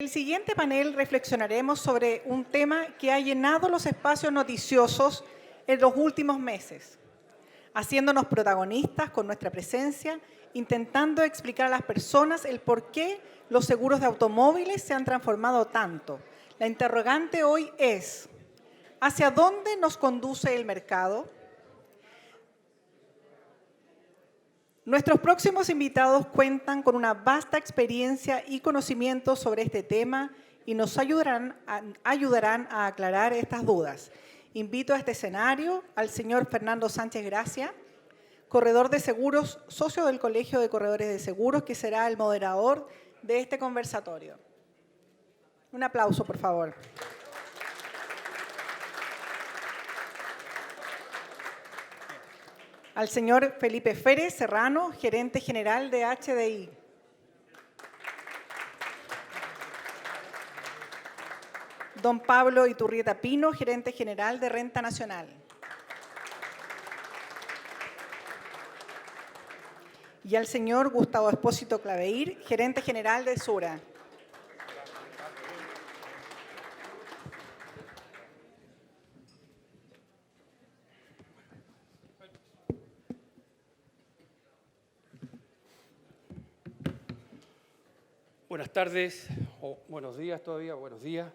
En el siguiente panel reflexionaremos sobre un tema que ha llenado los espacios noticiosos en los últimos meses, haciéndonos protagonistas con nuestra presencia, intentando explicar a las personas el por qué los seguros de automóviles se han transformado tanto. La interrogante hoy es, ¿hacia dónde nos conduce el mercado? Nuestros próximos invitados cuentan con una vasta experiencia y conocimiento sobre este tema y nos ayudarán a aclarar estas dudas. Invito a este escenario al señor Fernando Sánchez Gracia, corredor de seguros, socio del Colegio de Corredores de Seguros, que será el moderador de este conversatorio. Un aplauso, por favor. Al señor Felipe Férez Serrano, gerente general de HDI. Don Pablo Iturrieta Pino, gerente general de Renta Nacional. Y al señor Gustavo Espósito Claveir, gerente general de Sura. Buenas tardes, o buenos días todavía, buenos días.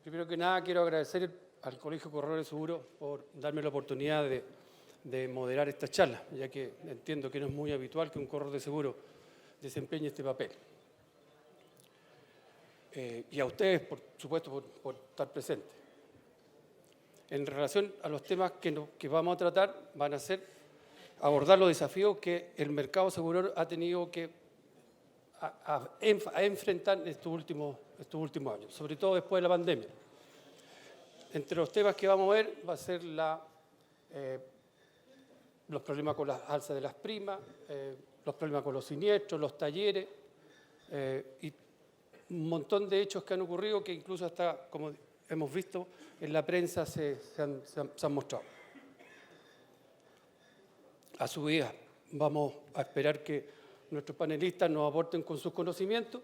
Primero que nada quiero agradecer al Colegio Corredores de Seguros por darme la oportunidad de moderar esta charla, ya que entiendo que no es muy habitual que un corredor de seguros desempeñe este papel. Y a ustedes, por supuesto, por estar presentes. En relación a los temas que vamos a tratar, van a ser abordar los desafíos que el mercado asegurador ha tenido que a enfrentar en estos últimos años, sobre todo después de la pandemia. Entre los temas que vamos a ver va a ser los problemas con las alzas de las primas, los problemas con los siniestros, los talleres y un montón de hechos que han ocurrido que incluso hasta, como hemos visto, en la prensa se han mostrado. A su vez, vamos a esperar que nuestros panelistas nos aporten con sus conocimientos.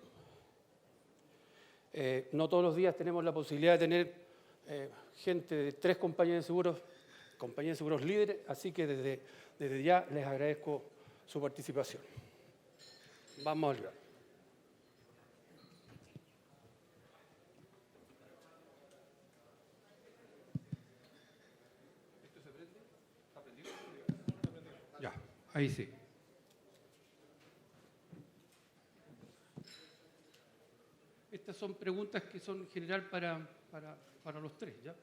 No todos los días tenemos la posibilidad de tener gente de 3 compañías de seguros líderes, así que desde ya les agradezco su participación. Vamos al grano. ¿Esto se prende? ¿Está prendido? Ya, ahí sí. Estas son preguntas que son en general para los tres, ¿ya?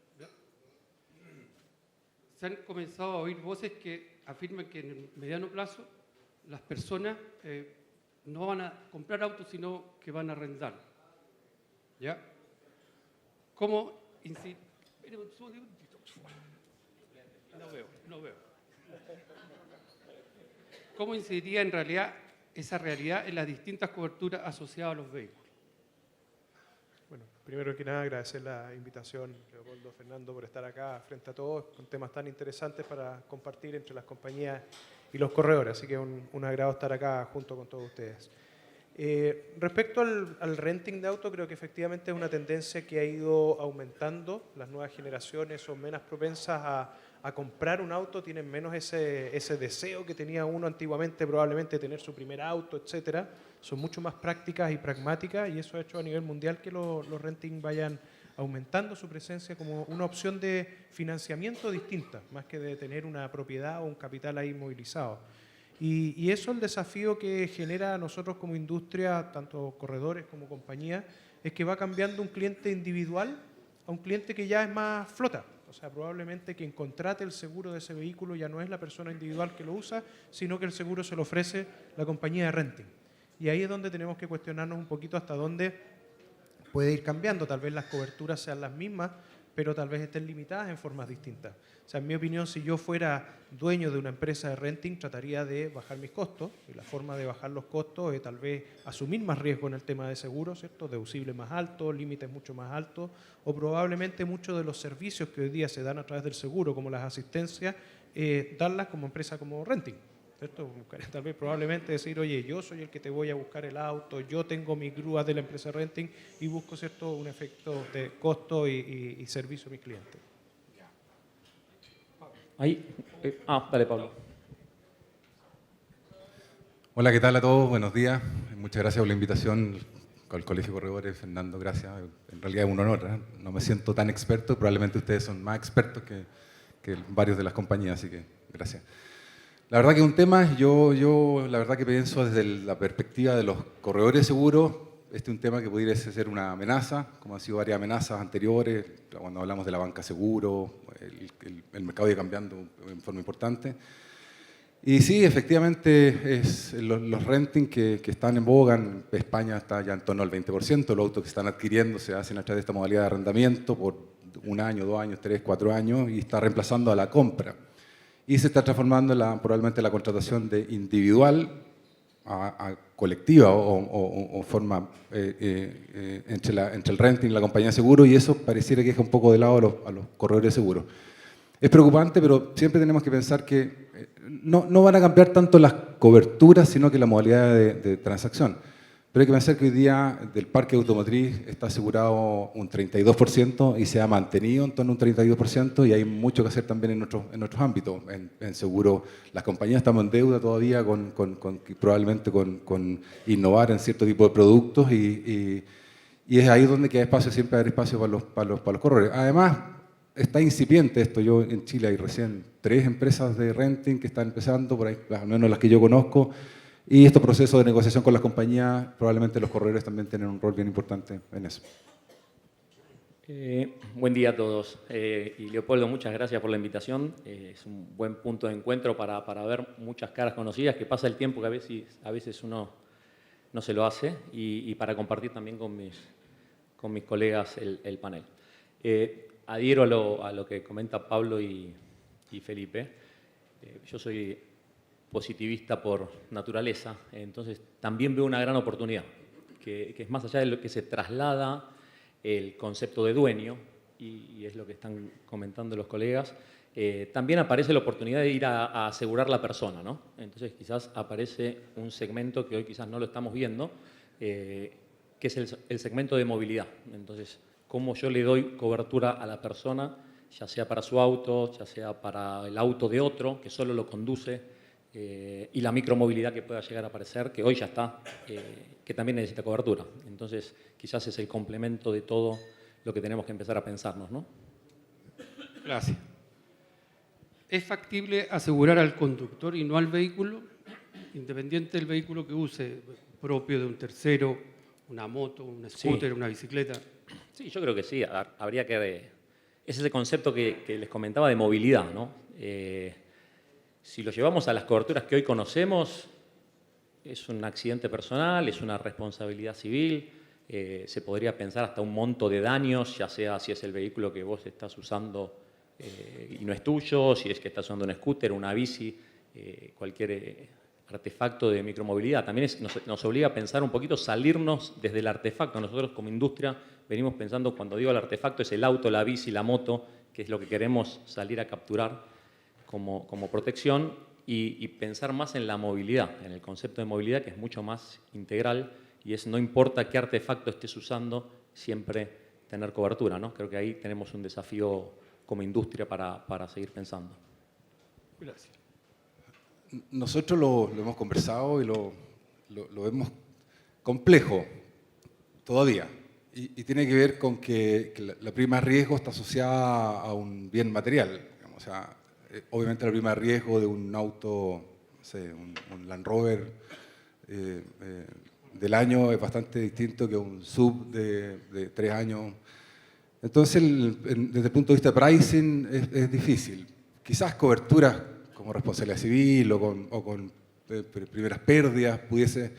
Se han comenzado a oír voces que afirman que en el mediano plazo las personas no van a comprar autos, sino que van a arrendar. ¿Ya? ¿Cómo incidir? No veo. ¿Cómo incidiría en realidad esa realidad en las distintas coberturas asociadas a los vehículos? Bueno, primero que nada agradecer la invitación, Leopoldo, Fernando, por estar acá frente a todos con temas tan interesantes para compartir entre las compañías y los corredores, así que es un agrado estar acá junto con todos ustedes. Respecto al renting de auto, creo que efectivamente es una tendencia que ha ido aumentando. Las nuevas generaciones son menos propensas a comprar un auto, tienen menos ese deseo que tenía uno antiguamente, probablemente tener su primer auto, etcétera. Son mucho más prácticas y pragmáticas y eso ha hecho a nivel mundial que los renting vayan aumentando su presencia como una opción de financiamiento distinta, más que de tener una propiedad o un capital ahí movilizado. Y eso el desafío que genera a nosotros como industria, tanto corredores como compañías, es que va cambiando un cliente individual a un cliente que ya es más flota. O sea, probablemente quien contrate el seguro de ese vehículo ya no es la persona individual que lo usa, sino que el seguro se lo ofrece la compañía de renting. Y ahí es donde tenemos que cuestionarnos un poquito hasta dónde puede ir cambiando. Tal vez las coberturas sean las mismas, pero tal vez estén limitadas en formas distintas. O sea, en mi opinión, si yo fuera dueño de una empresa de renting, trataría de bajar mis costos. Y la forma de bajar los costos es tal vez asumir más riesgo en el tema de seguros, ¿cierto? Deducibles más altos, límites mucho más altos, o probablemente muchos de los servicios que hoy día se dan a través del seguro, como las asistencias, darlas como empresa como renting. ¿cierto? Tal vez probablemente decir, oye, yo soy el que te voy a buscar el auto, yo tengo mis grúas de la empresa renting y busco, ¿cierto?, un efecto de costo y servicio a mis clientes. Ahí. Dale, Pablo. Hola, ¿qué tal a todos? Buenos días. Muchas gracias por la invitación al Colegio de Corredores. Fernando, gracias. En realidad es un honor, ¿eh? No me siento tan experto, probablemente ustedes son más expertos que varios de las compañías, así que gracias. La verdad que es un tema, yo la verdad que pienso desde la perspectiva de los corredores seguros, este es un tema que pudiera ser una amenaza, como han sido varias amenazas anteriores, cuando hablamos de la banca seguro, el mercado iba cambiando en forma importante. Y sí, efectivamente, los renting que están en boga en España está ya en torno al 20%, los autos que están adquiriendo se hacen a través de esta modalidad de arrendamiento por 1 año, 2 años, 3, 4 años y está reemplazando a la compra. Y se está transformando probablemente la contratación de individual a colectiva o forma entre el renting y la compañía de seguro, y eso pareciera que deja un poco de lado a los corredores de seguros. Es preocupante, pero siempre tenemos que pensar que no van a cambiar tanto las coberturas, sino que la modalidad de transacción. Pero hay que pensar que hoy día del parque automotriz está asegurado un 32% y se ha mantenido en torno a un 32%, y hay mucho que hacer también en otros ámbitos. En seguro, las compañías estamos en deuda todavía probablemente con innovar en cierto tipo de productos y es ahí donde queda espacio, siempre haber espacio para los corredores. Además, está incipiente esto. Yo en Chile hay recién 3 empresas de renting que están empezando, por ahí, al menos las que yo conozco, y estos procesos de negociación con las compañías, probablemente los corredores también tienen un rol bien importante en eso. Buen día a todos. Y Leopoldo, muchas gracias por la invitación. Es un buen punto de encuentro para ver muchas caras conocidas, que pasa el tiempo que a veces uno no se lo hace, y para compartir también con mis colegas el panel. Adhiero a lo que comenta Pablo y Felipe. Yo soy positivista por naturaleza, entonces también veo una gran oportunidad, que es más allá de lo que se traslada el concepto de dueño, y es lo que están comentando los colegas, también aparece la oportunidad de ir a asegurar la persona, ¿no? Entonces quizás aparece un segmento que hoy quizás no lo estamos viendo, que es el segmento de movilidad. Entonces, cómo yo le doy cobertura a la persona, ya sea para su auto, ya sea para el auto de otro, que solo lo conduce, y la micromovilidad que pueda llegar a aparecer, que hoy ya está, que también necesita cobertura. Entonces, quizás es el complemento de todo lo que tenemos que empezar a pensarnos, ¿no? Gracias. ¿Es factible asegurar al conductor y no al vehículo? Independiente del vehículo que use, propio de un tercero, una moto, un scooter, una bicicleta. Sí, yo creo que sí. Habría que... Es ese concepto que les comentaba de movilidad, ¿no? Si lo llevamos a las coberturas que hoy conocemos, es un accidente personal, es una responsabilidad civil, se podría pensar hasta un monto de daños, ya sea si es el vehículo que vos estás usando y no es tuyo, si es que estás usando un scooter, una bici, cualquier artefacto de micromovilidad. También nos obliga a pensar un poquito, salirnos desde el artefacto. Nosotros como industria venimos pensando, cuando digo el artefacto, es el auto, la bici, la moto, que es lo que queremos salir a capturar como protección, y pensar más en la movilidad, en el concepto de movilidad, que es mucho más integral, y no importa qué artefacto estés usando, siempre tener cobertura, ¿no? Creo que ahí tenemos un desafío como industria para seguir pensando. Gracias. Nosotros lo hemos conversado y lo vemos complejo todavía, y tiene que ver con que la prima de riesgo está asociada a un bien material, digamos. O sea, obviamente la prima de riesgo de un auto, no sé, un Land Rover del año es bastante distinto que un sub de 3 años. Entonces, desde el punto de vista de pricing es difícil. Quizás coberturas como responsabilidad civil o con primeras pérdidas pudiese,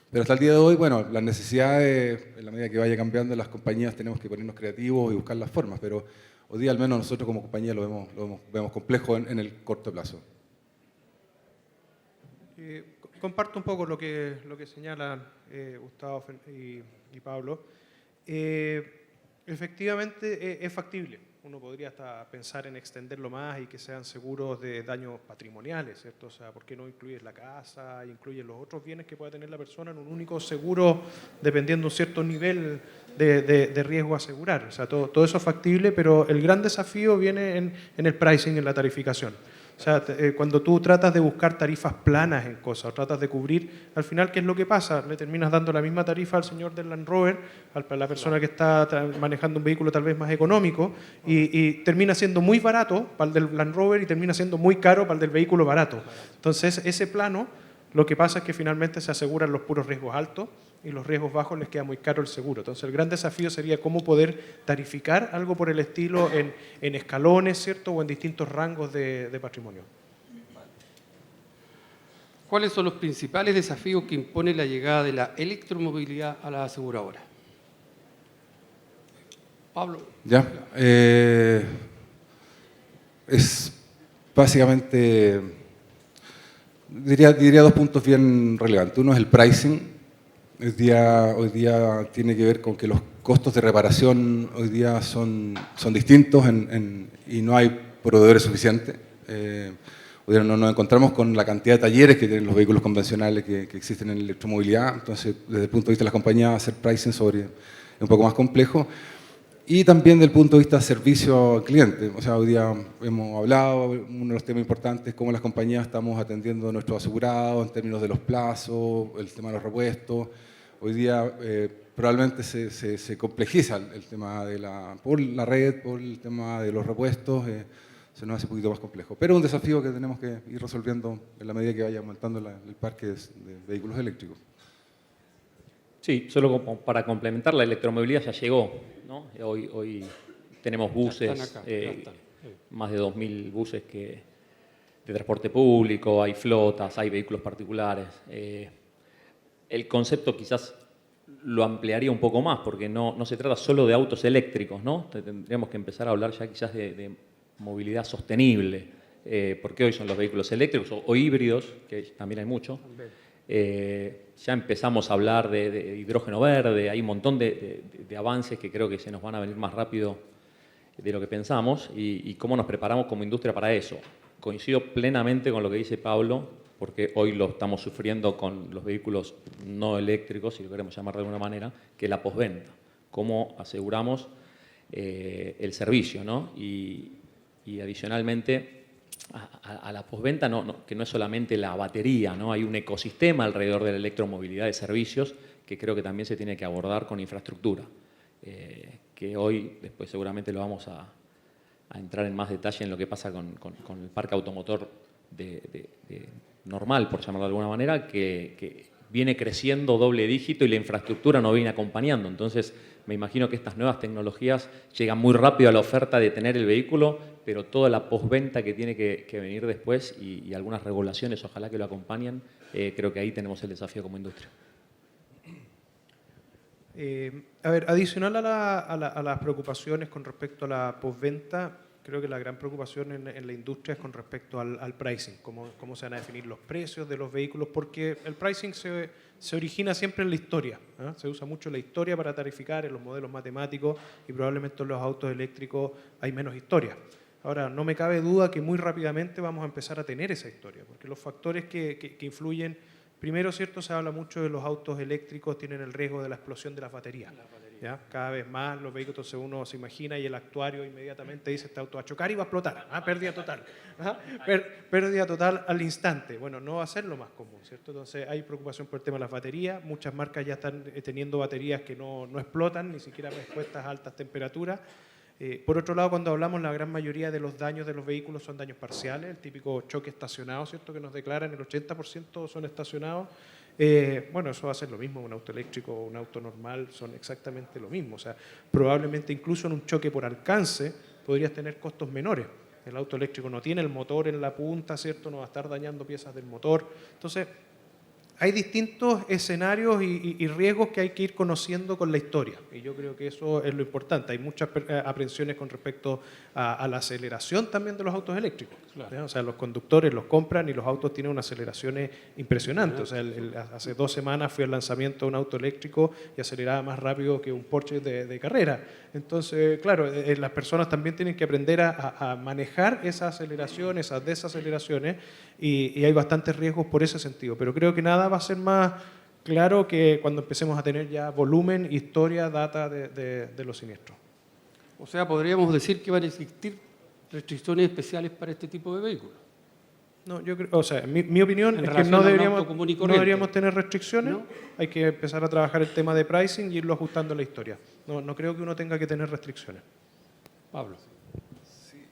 pero hasta el día de hoy, bueno, las necesidades, en la medida que vaya cambiando las compañías, tenemos que ponernos creativos y buscar las formas, pero hoy día al menos nosotros como compañía lo vemos complejo en el corto plazo. Comparto un poco lo que señalan Gustavo y Pablo. Efectivamente es factible. uno podría hasta pensar en extenderlo más y que sean seguros de daños patrimoniales, ¿cierto? O sea, ¿por qué no incluyes la casa, incluyes los otros bienes que pueda tener la persona en un único seguro, dependiendo de un cierto nivel de riesgo a asegurar? O sea, todo eso es factible, pero el gran desafío viene en el pricing, en la tarificación. O sea, cuando tú tratas de buscar tarifas planas en cosas, o tratas de cubrir, al final, ¿qué es lo que pasa? Le terminas dando la misma tarifa al señor del Land Rover, a la persona que está manejando un vehículo tal vez más económico, y termina siendo muy barato para el del Land Rover y termina siendo muy caro para el del vehículo barato. Entonces, ese plano, lo que pasa es que finalmente se aseguran los puros riesgos altos y los riesgos bajos les queda muy caro el seguro. Entonces, el gran desafío sería cómo poder tarificar algo por el estilo en escalones, ¿cierto? O en distintos rangos de patrimonio. ¿Cuáles son los principales desafíos que impone la llegada de la electromovilidad a la aseguradora? Pablo. Ya. Es básicamente, diría 2 puntos bien relevantes. Uno es el pricing. Hoy día tiene que ver con que los costos de reparación hoy día son distintos y no hay proveedores suficientes. Hoy día no nos encontramos con la cantidad de talleres que tienen los vehículos convencionales que existen en electromovilidad. Entonces, desde el punto de vista de las compañías, hacer pricing es un poco más complejo. Y también desde el punto de vista de servicio al cliente. O sea, hoy día hemos hablado, uno de los temas importantes es cómo las compañías estamos atendiendo a nuestros asegurados en términos de los plazos, el tema de los repuestos. Hoy día probablemente se complejiza el tema por la red, por el tema de los repuestos, se nos hace un poquito más complejo. Pero es un desafío que tenemos que ir resolviendo en la medida que vaya aumentando el parque de vehículos eléctricos. Sí, solo como para complementar, la electromovilidad ya llegó, ¿no? Hoy tenemos buses, Ya están. más de 2.000 buses de transporte público, hay flotas, hay vehículos particulares. El concepto quizás lo ampliaría un poco más, porque no se trata solo de autos eléctricos, ¿no? Tendríamos que empezar a hablar ya quizás de movilidad sostenible, porque hoy son los vehículos eléctricos o híbridos, que también hay mucho. Ya empezamos a hablar de hidrógeno verde, hay un montón de avances que creo que se nos van a venir más rápido de lo que pensamos y cómo nos preparamos como industria para eso. Coincido plenamente con lo que dice Pablo, porque hoy lo estamos sufriendo con los vehículos no eléctricos, si lo queremos llamar de alguna manera, que es la postventa. Cómo aseguramos el servicio, ¿no? Y adicionalmente a la postventa, que no es solamente la batería, ¿no? Hay un ecosistema alrededor de la electromovilidad de servicios que creo que también se tiene que abordar con infraestructura, que hoy, después seguramente lo vamos a entrar en más detalle en lo que pasa con el parque automotor normal, por llamarlo de alguna manera, que viene creciendo doble dígito y la infraestructura no viene acompañando. Entonces, me imagino que estas nuevas tecnologías llegan muy rápido a la oferta de tener el vehículo, pero toda la postventa que tiene que venir después y algunas regulaciones, ojalá que lo acompañen, creo que ahí tenemos el desafío como industria. A ver, adicional a las preocupaciones con respecto a la postventa, creo que la gran preocupación en la industria es con respecto al pricing, cómo se van a definir los precios de los vehículos, porque el pricing se origina siempre en la historia, ¿eh? Se usa mucho la historia para tarificar en los modelos matemáticos y probablemente en los autos eléctricos hay menos historia. Ahora, no me cabe duda que muy rápidamente vamos a empezar a tener esa historia, porque los factores que influyen, primero, ¿cierto? Se habla mucho de los autos eléctricos, tienen el riesgo de la explosión de las baterías. ¿Ya? Cada vez más los vehículos uno se imagina y el actuario inmediatamente dice este auto va a chocar y va a explotar, pérdida total, pérdida total al instante. Bueno, no va a ser lo más común, ¿cierto? Entonces hay preocupación por el tema de las baterías, muchas marcas ya están teniendo baterías que no explotan, ni siquiera expuestas a altas temperaturas. Por otro lado, cuando hablamos, la gran mayoría de los daños de los vehículos son daños parciales, el típico choque estacionado, ¿cierto? Que nos declaran el 80% son estacionados. Bueno, eso va a ser lo mismo, un auto eléctrico o un auto normal son exactamente lo mismo. O sea, probablemente incluso en un choque por alcance podrías tener costos menores. El auto eléctrico no tiene el motor en la punta, ¿cierto? No va a estar dañando piezas del motor. Entonces, hay distintos escenarios y riesgos que hay que ir conociendo con la historia. Y yo creo que eso es lo importante. Hay muchas aprensiones con respecto a la aceleración también de los autos eléctricos. Claro. ¿Ya? O sea, los conductores los compran y los autos tienen unas aceleraciones impresionantes. O sea, hace 2 semanas fui al lanzamiento de un auto eléctrico y aceleraba más rápido que un Porsche de carrera. Entonces, claro, las personas también tienen que aprender a manejar esa aceleración, esas desaceleraciones, y hay bastantes riesgos por ese sentido. Pero creo que nada va a ser más claro que cuando empecemos a tener ya volumen, historia, data de los siniestros. O sea, podríamos decir que van a existir restricciones especiales para este tipo de vehículos. No, yo creo, o sea, mi opinión En es que relación no a un deberíamos, auto común y no corriente. deberíamos tener restricciones, ¿No? hay que empezar a trabajar el tema de pricing y irlo ajustando en la historia. No creo que uno tenga que tener restricciones. Pablo.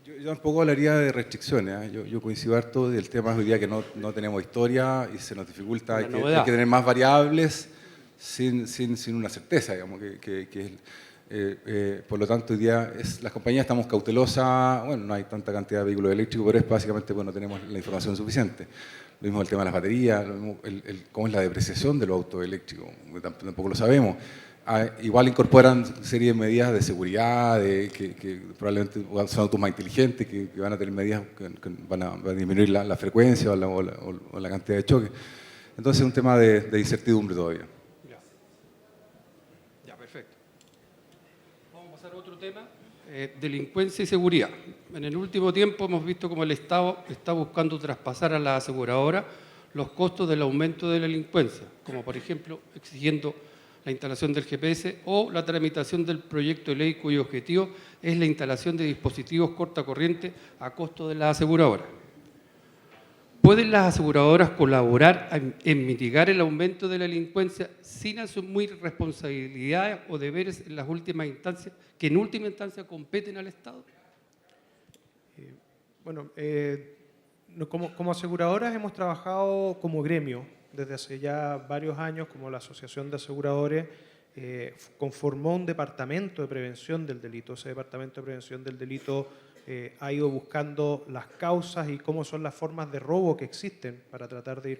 Yo tampoco hablaría de restricciones. Yo coincido harto del tema hoy día que no tenemos historia y se nos dificulta, hay que tener más variables sin una certeza, digamos, por lo tanto hoy día las compañías estamos cautelosas, bueno, no hay tanta cantidad de vehículos eléctricos, pero es básicamente, bueno, no tenemos la información suficiente. Lo mismo el tema de las baterías, lo mismo cómo es la depreciación de los autos eléctricos, tampoco lo sabemos. Igual incorporan serie de medidas de seguridad, que probablemente son autos más inteligentes, que van a tener medidas que van a disminuir la frecuencia o la cantidad de choques. Entonces es un tema de incertidumbre todavía. Ya, perfecto. Vamos a pasar a otro tema, delincuencia y seguridad. En el último tiempo hemos visto cómo el Estado está buscando traspasar a la aseguradora los costos del aumento de la delincuencia, como por ejemplo exigiendo la instalación del GPS o la tramitación del proyecto de ley cuyo objetivo es la instalación de dispositivos cortacorriente a costo de las aseguradoras. ¿Pueden las aseguradoras colaborar en mitigar el aumento de la delincuencia sin asumir responsabilidades o deberes en las últimas instancias, que en última instancia competen al Estado? Bueno, como aseguradoras hemos trabajado como gremio desde hace ya varios años, como la Asociación de Aseguradores conformó un departamento de prevención del delito. Ese departamento de prevención del delito ha ido buscando las causas y cómo son las formas de robo que existen para tratar de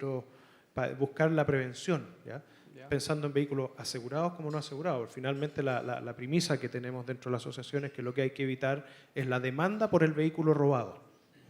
buscar la prevención, ¿ya? Pensando en vehículos asegurados como no asegurados. Finalmente la premisa que tenemos dentro de la asociación es que lo que hay que evitar es la demanda por el vehículo robado,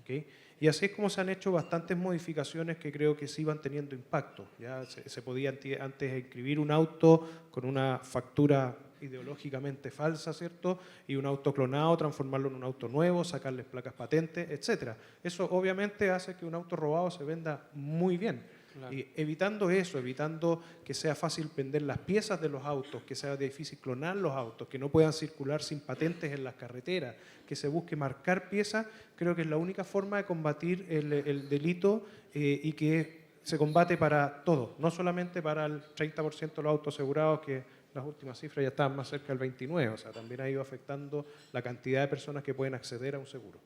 ¿okay? Y así es como se han hecho bastantes modificaciones que creo que sí van teniendo impacto. Ya se podía antes inscribir un auto con una factura ideológicamente falsa, ¿cierto? Y un auto clonado, transformarlo en un auto nuevo, sacarles placas patentes, etc. Eso obviamente hace que un auto robado se venda muy bien. Claro. Y evitando eso, evitando que sea fácil vender las piezas de los autos, que sea difícil clonar los autos, que no puedan circular sin patentes en las carreteras, que se busque marcar piezas, creo que es la única forma de combatir el delito y que se combate para todo, no solamente para el 30% de los autos asegurados, que las últimas cifras ya estaban más cerca del 29%, o sea, también ha ido afectando la cantidad de personas que pueden acceder a un seguro.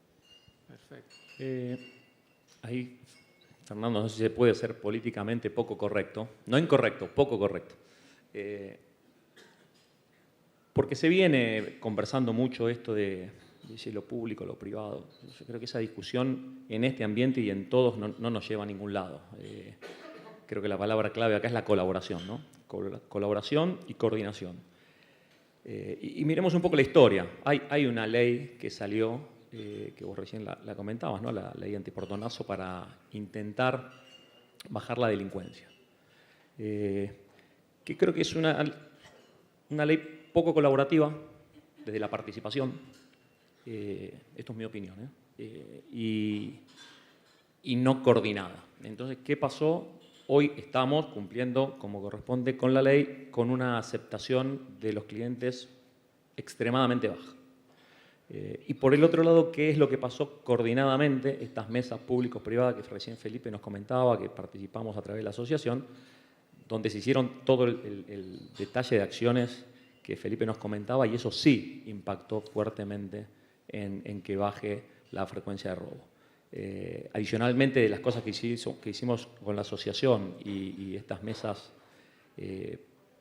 Perfecto. Ahí, Fernando, no sé si se puede ser políticamente poco correcto, no incorrecto, poco correcto. Porque se viene conversando mucho esto de si lo público, lo privado. Yo creo que esa discusión en este ambiente y en todos no nos lleva a ningún lado. Creo que la palabra clave acá es la colaboración, ¿no? Colaboración y coordinación. Y miremos un poco la historia. Hay una ley que salió, que vos recién la comentabas, ¿no? La ley antiportonazo para intentar bajar la delincuencia. Que creo que es una ley poco colaborativa desde la participación. Esto es mi opinión, y no coordinada. Entonces, ¿qué pasó? Hoy estamos cumpliendo, como corresponde con la ley, con una aceptación de los clientes extremadamente baja. Y por el otro lado, ¿qué es lo que pasó coordinadamente? Estas mesas público-privadas que recién Felipe nos comentaba, que participamos a través de la asociación, donde se hicieron todo el detalle de acciones que Felipe nos comentaba, y eso sí impactó fuertemente en que baje la frecuencia de robo. Adicionalmente, de las cosas que hicimos con la asociación y estas mesas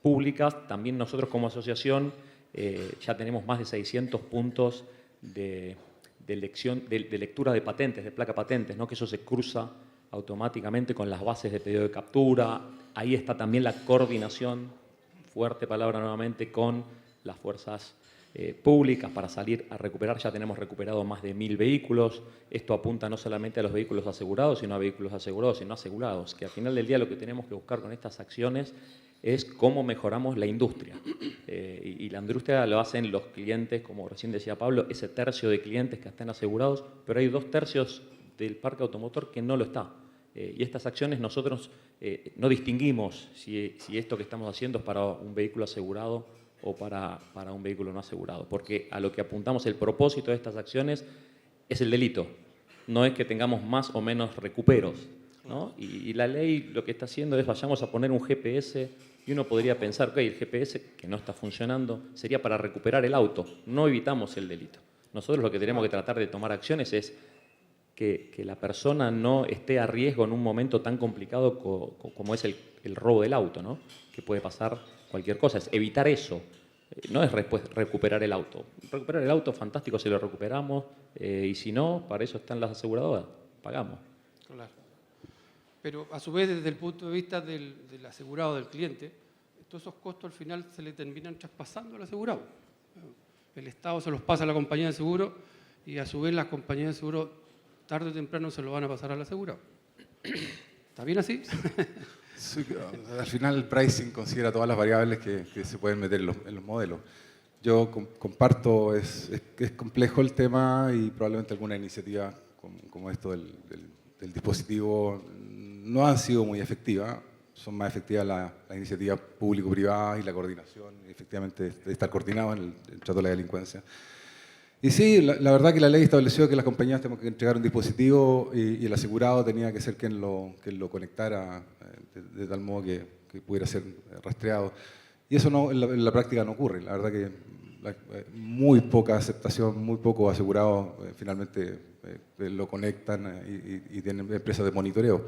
públicas, también nosotros como asociación ya tenemos más de 600 puntos de lectura de patentes, de placa patentes, ¿no? Que eso se cruza automáticamente con las bases de pedido de captura. Ahí está también la coordinación, fuerte palabra nuevamente, con las fuerzas públicas para salir a recuperar. Ya tenemos recuperado más de 1000 vehículos. Esto apunta no solamente a los vehículos asegurados, sino a vehículos asegurados y no asegurados, que al final del día lo que tenemos que buscar con estas acciones es cómo mejoramos la industria. Y la industria lo hacen los clientes, como recién decía Pablo, ese tercio de clientes que están asegurados, pero hay 2/3 del parque automotor que no lo está. Y estas acciones nosotros no distinguimos si esto que estamos haciendo es para un vehículo asegurado o para un vehículo no asegurado, porque a lo que apuntamos, el propósito de estas acciones es el delito, no es que tengamos más o menos recuperos, ¿no? Y la ley lo que está haciendo es vayamos a poner un GPS y uno podría pensar, ok, el GPS que no está funcionando sería para recuperar el auto, no evitamos el delito. Nosotros lo que tenemos que tratar de tomar acciones es que la persona no esté a riesgo en un momento tan complicado como es el robo del auto, ¿no? Que puede pasar cualquier cosa, es evitar eso, no es recuperar el auto. Recuperar el auto, fantástico si lo recuperamos, y si no, para eso están las aseguradoras, pagamos. Claro. Pero a su vez, desde el punto de vista del asegurado, del cliente, todos esos costos al final se le terminan traspasando al asegurado. El Estado se los pasa a la compañía de seguro y a su vez las compañías de seguro tarde o temprano se lo van a pasar al asegurado. ¿Está bien así? Sí, al final el pricing considera todas las variables que se pueden meter en los modelos. Yo comparto, es complejo el tema y probablemente alguna iniciativa como esto del dispositivo no han sido muy efectivas. Son más efectivas la iniciativa público-privada y la coordinación, efectivamente de estar coordinado en el trato de la delincuencia. Y sí, la verdad que la ley estableció que las compañías tenemos que entregar un dispositivo y el asegurado tenía que ser quien lo conectara de tal modo que pudiera ser rastreado. Y eso no, en la práctica no ocurre. La verdad que muy poca aceptación, muy pocos asegurados finalmente lo conectan y tienen empresas de monitoreo.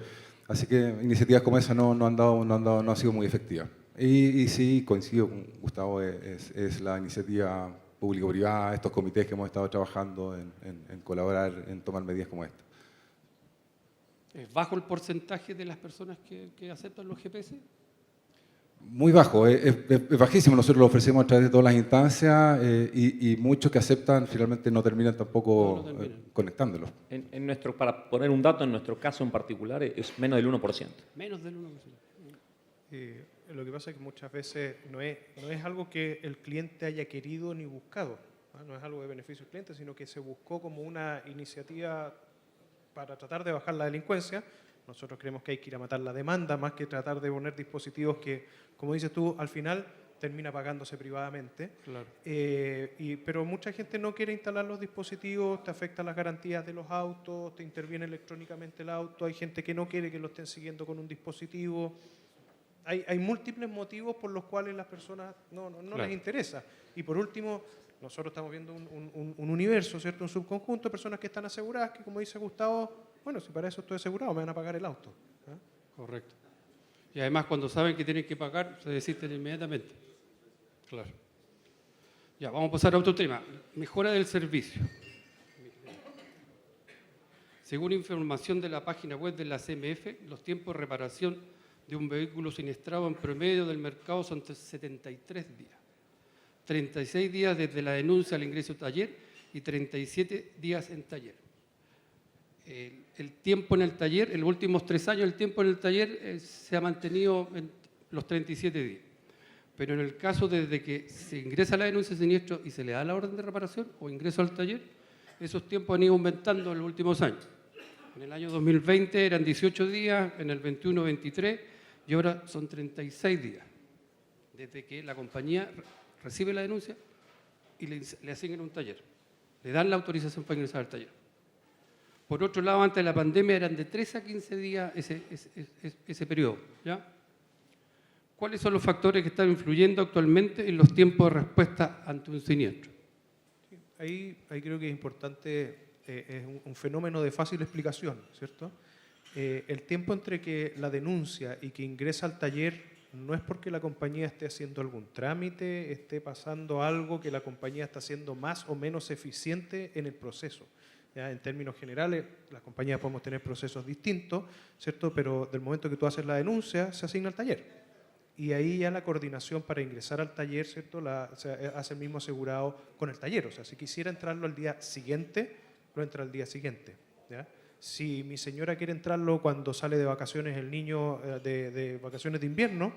Así que iniciativas como esa no han sido muy efectivas. Y sí, coincido con Gustavo, es la iniciativa público-privada, estos comités que hemos estado trabajando en colaborar, en tomar medidas como esta. ¿Es bajo el porcentaje de las personas que aceptan los GPS? Muy bajo, es bajísimo. Nosotros lo ofrecemos a través de todas las instancias y muchos que aceptan finalmente no terminan tampoco conectándolos. Para poner un dato, en nuestro caso en particular es menos del 1%. Menos del 1%. Lo que pasa es que muchas veces no es algo que el cliente haya querido ni buscado, ¿no? No es algo de beneficio del cliente, sino que se buscó como una iniciativa para tratar de bajar la delincuencia. Nosotros creemos que hay que ir a matar la demanda más que tratar de poner dispositivos que, como dices tú, al final termina pagándose privadamente. Claro. Pero mucha gente no quiere instalar los dispositivos, te afectan las garantías de los autos, te interviene electrónicamente el auto, hay gente que no quiere que lo estén siguiendo con un dispositivo. Hay múltiples motivos por los cuales las personas no Claro. les interesa. Y por último, nosotros estamos viendo un universo, ¿cierto? Un subconjunto de personas que están aseguradas, que como dice Gustavo, bueno, si para eso estoy asegurado, me van a pagar el auto. ¿Ah? Correcto. Y además cuando saben que tienen que pagar, se desisten inmediatamente. Claro. Ya, vamos a pasar a otro tema. Mejora del servicio. Según información de la página web de la CMF, los tiempos de reparación de un vehículo siniestrado en promedio del mercado son 73 días. 36 días desde la denuncia al ingreso a taller y 37 días en taller. El tiempo en el taller, en los últimos 3 años, el tiempo en el taller se ha mantenido en los 37 días. Pero en el caso desde que se ingresa la denuncia de siniestro y se le da la orden de reparación o ingreso al taller, esos tiempos han ido aumentando en los últimos años. En el año 2020 eran 18 días, en el 21, 23 y ahora son 36 días. Desde que la compañía recibe la denuncia y le asignan un taller. Le dan la autorización para ingresar al taller. Por otro lado, antes de la pandemia eran de 3 a 15 días ese periodo, ¿ya? ¿Cuáles son los factores que están influyendo actualmente en los tiempos de respuesta ante un siniestro? Ahí creo que es importante, es un fenómeno de fácil explicación, ¿cierto? El tiempo entre que la denuncia y que ingresa al taller no es porque la compañía esté haciendo algún trámite, esté pasando algo que la compañía está haciendo más o menos eficiente en el proceso. ¿ya? En términos generales, las compañías podemos tener procesos distintos, ¿cierto? Pero del momento que tú haces la denuncia, se asigna al taller. Y ahí ya la coordinación para ingresar al taller, ¿cierto? Se hace el mismo asegurado con el taller. O sea, si quisiera entrarlo al día siguiente, lo entra al día siguiente, ¿ya? Si mi señora quiere entrarlo cuando sale de vacaciones el niño, de vacaciones de invierno,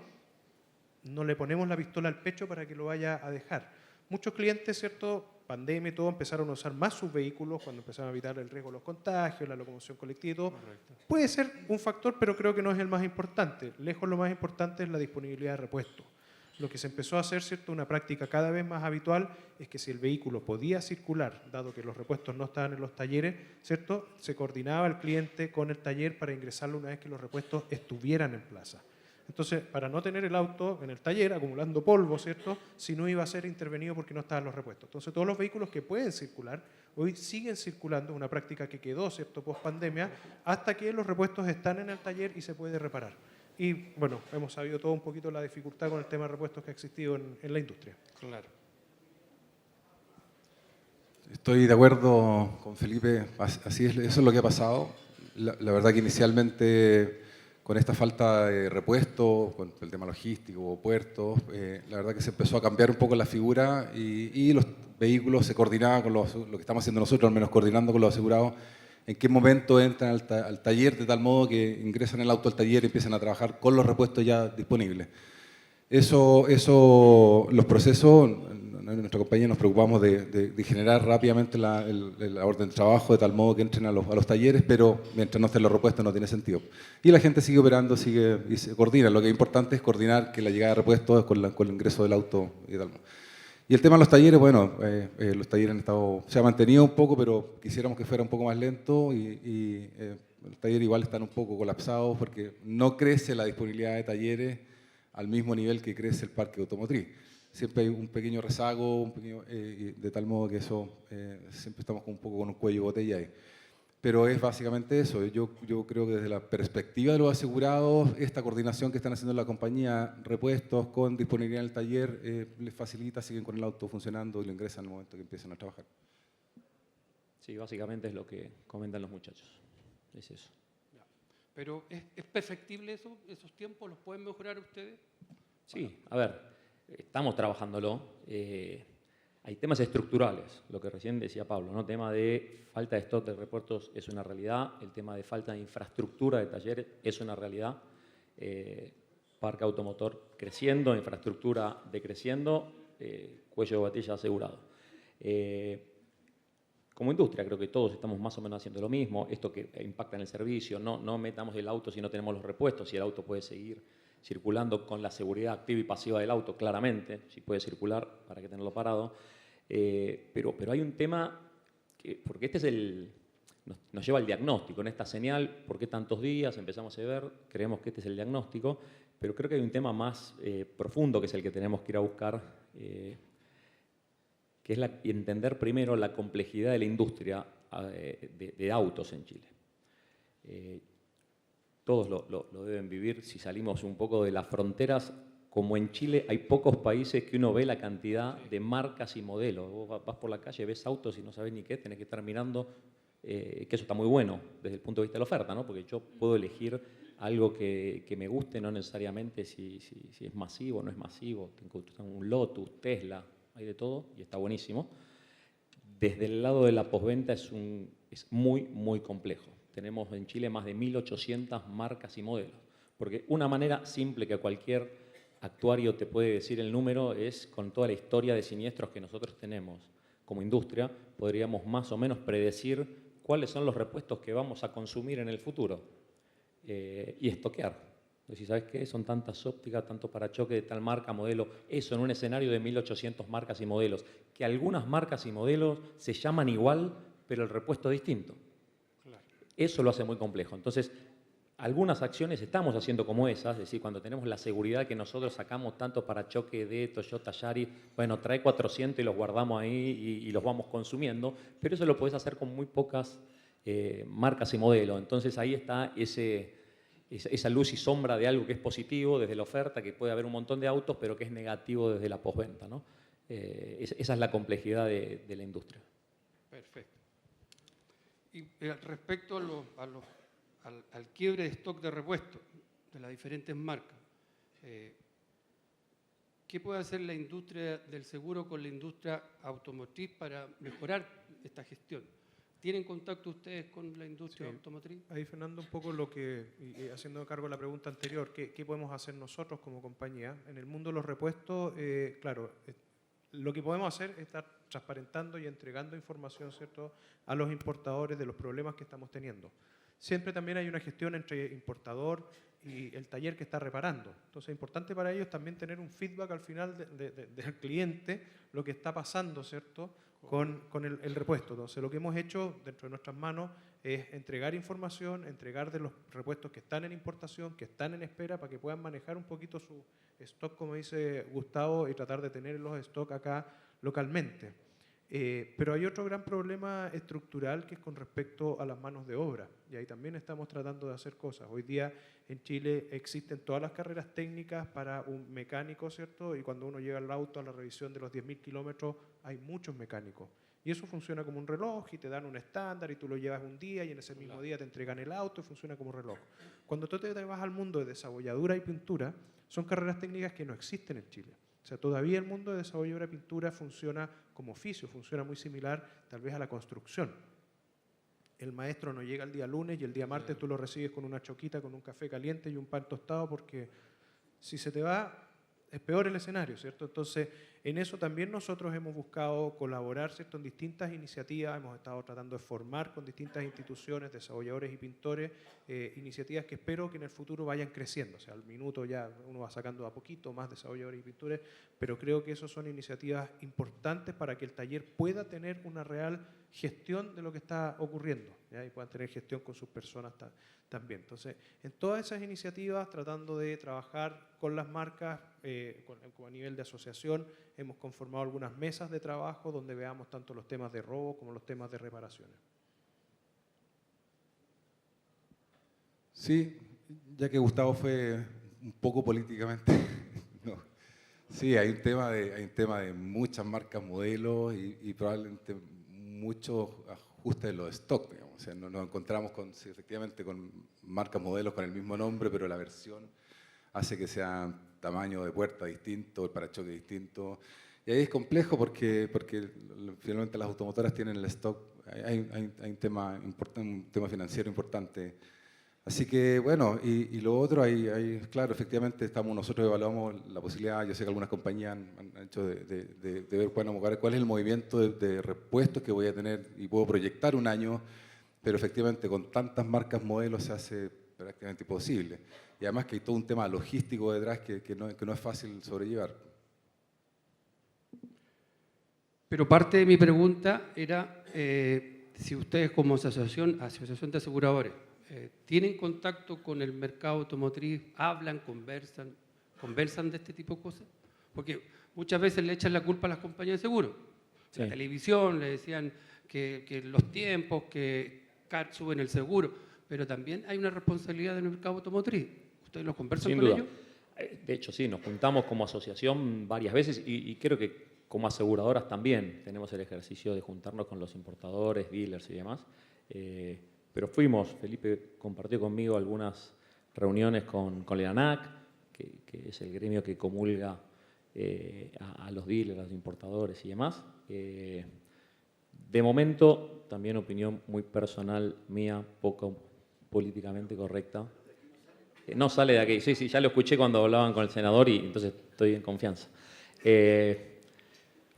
no le ponemos la pistola al pecho para que lo vaya a dejar. Muchos clientes, ¿cierto?, pandemia y todo, empezaron a usar más sus vehículos cuando empezaron a evitar el riesgo de los contagios, la locomoción colectiva y todo. Correcto. Puede ser un factor, pero creo que no es el más importante. Lejos lo más importante es la disponibilidad de repuestos. Lo que se empezó a hacer, ¿cierto?, una práctica cada vez más habitual, es que si el vehículo podía circular, dado que los repuestos no estaban en los talleres, ¿cierto?, se coordinaba el cliente con el taller para ingresarlo una vez que los repuestos estuvieran en plaza. Entonces, para no tener el auto en el taller acumulando polvo, ¿cierto?, si no iba a ser intervenido porque no estaban los repuestos. Entonces, todos los vehículos que pueden circular, hoy siguen circulando, una práctica que quedó, ¿cierto?, post pandemia, hasta que los repuestos están en el taller y se puede reparar. Y, bueno, hemos sabido todo un poquito la dificultad con el tema de repuestos que ha existido en la industria. Claro. Estoy de acuerdo con Felipe, así es, eso es lo que ha pasado. La verdad que inicialmente con esta falta de repuesto, con el tema logístico, puertos, la verdad que se empezó a cambiar un poco la figura y los vehículos se coordinaban con lo que estamos haciendo nosotros, al menos coordinando con los asegurados, en qué momento entran al taller, de tal modo que ingresan el auto al taller y empiezan a trabajar con los repuestos ya disponibles. Los procesos, en nuestra compañía nos preocupamos de generar rápidamente la orden de trabajo de tal modo que entren a los talleres, pero mientras no estén los repuestos no tiene sentido. Y la gente sigue operando, y se coordina. Lo que es importante es coordinar que la llegada de repuestos con el ingreso del auto y tal modo. Y el tema de los talleres, bueno, los talleres se ha mantenido un poco, pero quisiéramos que fuera un poco más lento y los talleres igual están un poco colapsados porque no crece la disponibilidad de talleres al mismo nivel que crece el parque automotriz. Siempre hay un pequeño rezago, de tal modo que eso, siempre estamos un poco con un cuello de botella ahí. Pero es básicamente eso. Yo creo que desde la perspectiva de los asegurados, esta coordinación que están haciendo la compañía, repuestos con disponibilidad en el taller, les facilita, siguen con el auto funcionando y lo ingresan en el momento que empiezan a trabajar. Sí, básicamente es lo que comentan los muchachos. Es eso. Pero ¿es perfectible eso? ¿Esos tiempos los pueden mejorar ustedes? Sí, a ver, estamos trabajándolo. Hay temas estructurales, lo que recién decía Pablo, ¿no? Tema de falta de stock de repuestos es una realidad, el tema de falta de infraestructura de talleres es una realidad, parque automotor creciendo, infraestructura decreciendo, cuello de botella asegurado. Como industria creo que todos estamos más o menos haciendo lo mismo, esto que impacta en el servicio, no metamos el auto si no tenemos los repuestos, si el auto puede seguir circulando con la seguridad activa y pasiva del auto, claramente, si puede circular, para que tenerlo parado. Pero hay un tema, porque nos lleva al diagnóstico, en esta señal, ¿por qué tantos días? Empezamos a ver, creemos que este es el diagnóstico, pero creo que hay un tema más profundo que es el que tenemos que ir a buscar, que es entender primero la complejidad de la industria de autos en Chile. Todos lo deben vivir si salimos un poco de las fronteras. Como en Chile hay pocos países que uno ve la cantidad de marcas y modelos. Vos vas por la calle, ves autos y no sabes ni qué, tenés que estar mirando, que eso está muy bueno desde el punto de vista de la oferta, ¿no? Porque yo puedo elegir algo que me guste, no necesariamente si es masivo o no es masivo. Tengo un Lotus, Tesla, hay de todo y está buenísimo. Desde el lado de la postventa es muy, muy complejo. Tenemos en Chile más de 1.800 marcas y modelos. Porque una manera simple que cualquier actuario te puede decir el número es con toda la historia de siniestros que nosotros tenemos como industria, podríamos más o menos predecir cuáles son los repuestos que vamos a consumir en el futuro y estoquear. Si sabes qué, son tantas ópticas, tanto parachoques de tal marca, modelo, eso en un escenario de 1.800 marcas y modelos, que algunas marcas y modelos se llaman igual, pero el repuesto es distinto. Eso lo hace muy complejo. Entonces, algunas acciones estamos haciendo como esas, es decir, cuando tenemos la seguridad que nosotros sacamos tanto parachoque de Toyota Yaris, bueno, trae 400 y los guardamos ahí y los vamos consumiendo, pero eso lo podés hacer con muy pocas marcas y modelos. Entonces, ahí está esa luz y sombra de algo que es positivo desde la oferta, que puede haber un montón de autos, pero que es negativo desde la postventa, ¿no? Esa es la complejidad de la industria. Perfecto. Y respecto al quiebre de stock de repuestos de las diferentes marcas, ¿qué puede hacer la industria del seguro con la industria automotriz para mejorar esta gestión? ¿Tienen contacto ustedes con la industria automotriz? Ahí, Fernando, un poco lo que, y haciendo cargo de la pregunta anterior, ¿qué podemos hacer nosotros como compañía? En el mundo de los repuestos, claro, lo que podemos hacer es estar transparentando y entregando información, ¿cierto?, a los importadores de los problemas que estamos teniendo. Siempre también hay una gestión entre importador y el taller que está reparando. Entonces es importante para ellos también tener un feedback al final del cliente, lo que está pasando, ¿cierto?, con el repuesto. Entonces lo que hemos hecho dentro de nuestras manos es entregar información, entregar de los repuestos que están en importación, que están en espera, para que puedan manejar un poquito su stock, como dice Gustavo, y tratar de tener los stock acá localmente. Pero hay otro gran problema estructural que es con respecto a las manos de obra, y ahí también estamos tratando de hacer cosas. Hoy día en Chile existen todas las carreras técnicas para un mecánico, ¿cierto? Y cuando uno llega al auto a la revisión de los 10.000 kilómetros hay muchos mecánicos. Y eso funciona como un reloj y te dan un estándar y tú lo llevas un día y en ese mismo día te entregan el auto y funciona como un reloj. Cuando tú te vas al mundo de desabolladura y pintura, son carreras técnicas que no existen en Chile. O sea, todavía el mundo de desabolladura y pintura funciona como oficio, funciona muy similar tal vez a la construcción. El maestro no llega el día lunes y el día martes tú lo recibes con una choquita, con un café caliente y un pan tostado, porque si se te va, es peor el escenario, ¿cierto? Entonces, en eso también nosotros hemos buscado colaborar, ¿cierto?, en distintas iniciativas, hemos estado tratando de formar con distintas instituciones, desarrolladores y pintores, iniciativas que espero que en el futuro vayan creciendo. O sea, al minuto ya uno va sacando a poquito más desarrolladores y pintores, pero creo que esas son iniciativas importantes para que el taller pueda tener una real gestión de lo que está ocurriendo, ¿ya? Y puedan tener gestión con sus personas también. Entonces, en todas esas iniciativas, tratando de trabajar con las marcas, como a nivel de asociación, hemos conformado algunas mesas de trabajo donde veamos tanto los temas de robo como los temas de reparaciones. Sí, ya que Gustavo fue un poco políticamente, no. Sí, hay un tema de muchas marcas, modelos y probablemente muchos ajustes de los stock, digamos. O sea, nos encontramos sí, efectivamente con marcas, modelos con el mismo nombre, pero la versión hace que sea tamaño de puerta distinto, el parachoque distinto. Y ahí es complejo porque finalmente las automotoras tienen el stock, hay un tema financiero importante. Así que bueno, y lo otro, claro, efectivamente nosotros evaluamos la posibilidad, yo sé que algunas compañías han hecho de ver cuál es el movimiento de repuestos que voy a tener y puedo proyectar un año, pero efectivamente con tantas marcas, modelos se hace prácticamente imposible. Y además que hay todo un tema logístico detrás que no es fácil sobrellevar. Pero parte de mi pregunta era si ustedes como asociación de aseguradores, ¿tienen contacto con el mercado automotriz? ¿Hablan, conversan de este tipo de cosas? Porque muchas veces le echan la culpa a las compañías de seguro. Sí. La televisión le decían que los tiempos, que suben el seguro, pero también hay una responsabilidad del mercado automotriz. ¿Ustedes lo conversan con ellos? De hecho, sí, nos juntamos como asociación varias veces y creo que como aseguradoras también tenemos el ejercicio de juntarnos con los importadores, dealers y demás. Pero Felipe compartió conmigo algunas reuniones con el ANAC, que es el gremio que comulga a los dealers, a los importadores y demás. De momento, también opinión muy personal mía, poco políticamente correcta. No sale de aquí, sí, ya lo escuché cuando hablaban con el senador y entonces estoy en confianza.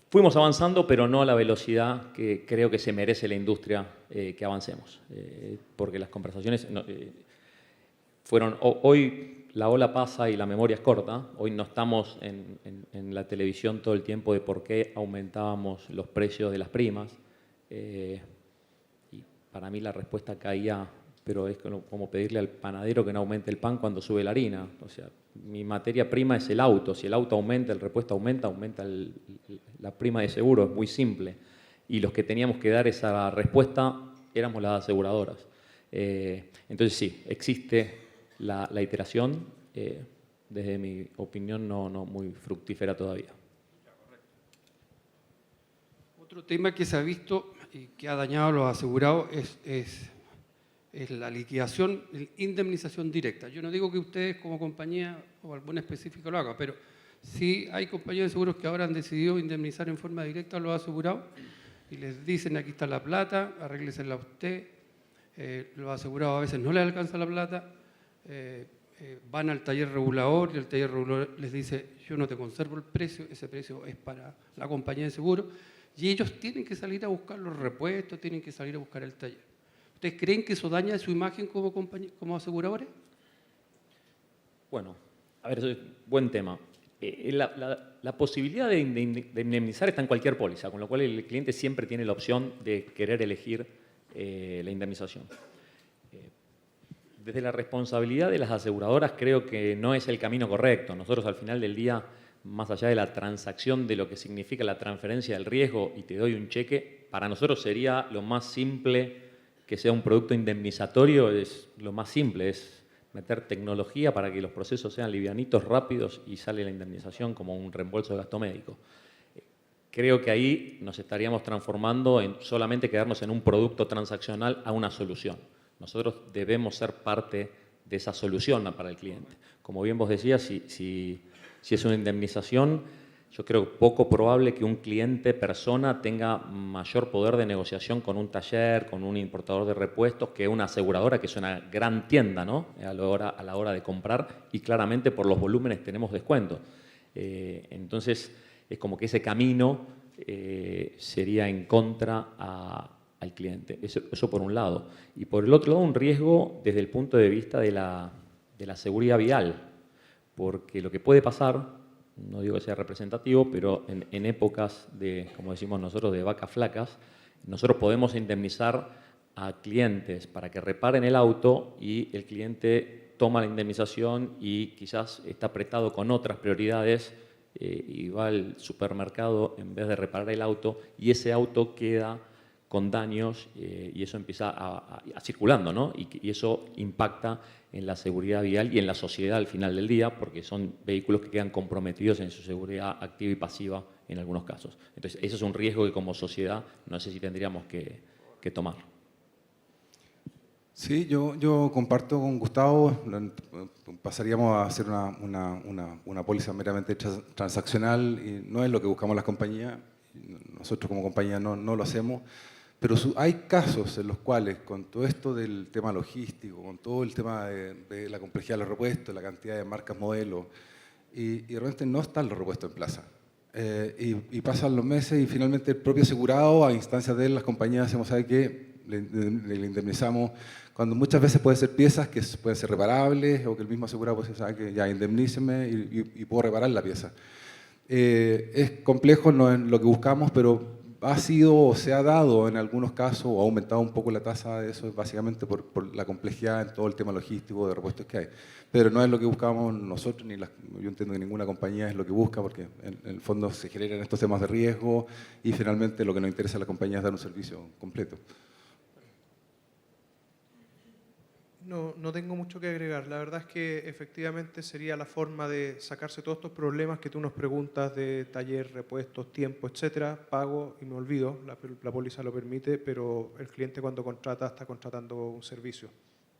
Fuimos avanzando, pero no a la velocidad que creo que se merece la industria que avancemos. Porque las conversaciones fueron... Hoy la ola pasa y la memoria es corta. Hoy no estamos en la televisión todo el tiempo de por qué aumentábamos los precios de las primas. Y para mí la respuesta caía, pero es como pedirle al panadero que no aumente el pan cuando sube la harina. O sea, mi materia prima es el auto. Si el auto aumenta, el repuesto aumenta la prima de seguro. Es muy simple. Y los que teníamos que dar esa respuesta éramos las aseguradoras. Entonces sí, existe la iteración, desde mi opinión no muy fructífera todavía. Otro tema que se ha visto y que ha dañado a los asegurados es la liquidación, la indemnización directa. Yo no digo que ustedes como compañía o algún específico lo hagan, pero sí hay compañías de seguros que ahora han decidido indemnizar en forma directa a los asegurados y les dicen aquí está la plata, arréglesela usted. Los asegurados a veces no les alcanza la plata, van al taller regulador y el taller regulador les dice yo no te conservo el precio, ese precio es para la compañía de seguro y ellos tienen que salir a buscar los repuestos, tienen que salir a buscar el taller. ¿Ustedes creen que eso daña su imagen como aseguradores? Bueno, a ver, eso es buen tema. La posibilidad de indemnizar está en cualquier póliza, con lo cual el cliente siempre tiene la opción de querer elegir la indemnización. Desde la responsabilidad de las aseguradoras creo que no es el camino correcto. Nosotros al final del día, más allá de la transacción de lo que significa la transferencia del riesgo y te doy un cheque, para nosotros sería lo más simple que sea un producto indemnizatorio, es lo más simple, es meter tecnología para que los procesos sean livianitos, rápidos y sale la indemnización como un reembolso de gasto médico. Creo que ahí nos estaríamos transformando en solamente quedarnos en un producto transaccional a una solución. Nosotros debemos ser parte de esa solución para el cliente. Como bien vos decías, si es una indemnización, yo creo poco probable que un cliente, persona, tenga mayor poder de negociación con un taller, con un importador de repuestos, que una aseguradora, que es una gran tienda, ¿no? a la hora de comprar, y claramente por los volúmenes tenemos descuento. Entonces, es como que ese camino sería en contra al cliente. Eso por un lado. Y por el otro lado, un riesgo desde el punto de vista de la seguridad vial, porque lo que puede pasar, no digo que sea representativo, pero en épocas de, como decimos nosotros, de vacas flacas, nosotros podemos indemnizar a clientes para que reparen el auto y el cliente toma la indemnización y quizás está apretado con otras prioridades y va al supermercado en vez de reparar el auto y ese auto queda con daños y eso empieza a circulando, ¿no? Y eso impacta en la seguridad vial y en la sociedad al final del día, porque son vehículos que quedan comprometidos en su seguridad activa y pasiva en algunos casos. Entonces, eso es un riesgo que como sociedad no sé si tendríamos que tomar. Sí, yo comparto con Gustavo, pasaríamos a hacer una póliza meramente transaccional y no es lo que buscamos las compañías, nosotros como compañía no lo hacemos, pero hay casos en los cuales con todo esto del tema logístico, con todo el tema de la complejidad de los repuestos, la cantidad de marcas, modelos, y realmente no están los repuestos en plaza. Y pasan los meses y finalmente el propio asegurado, a instancias de él, las compañías hacemos, ¿sabe qué? Le indemnizamos, cuando muchas veces pueden ser piezas que pueden ser reparables o que el mismo asegurado puede decir, ¿sabe qué? Ya indemníceme y puedo reparar la pieza. Es complejo, no es lo que buscamos, pero ha sido o se ha dado en algunos casos o ha aumentado un poco la tasa de eso, básicamente por la complejidad en todo el tema logístico de repuestos que hay. Pero no es lo que buscamos nosotros, yo entiendo que ninguna compañía es lo que busca, porque en el fondo se generan estos temas de riesgo y finalmente lo que nos interesa a la compañía es dar un servicio completo. No tengo mucho que agregar. La verdad es que efectivamente sería la forma de sacarse todos estos problemas que tú nos preguntas de taller, repuestos, tiempo, etcétera. Pago y me olvido, la póliza lo permite, pero el cliente cuando contrata está contratando un servicio.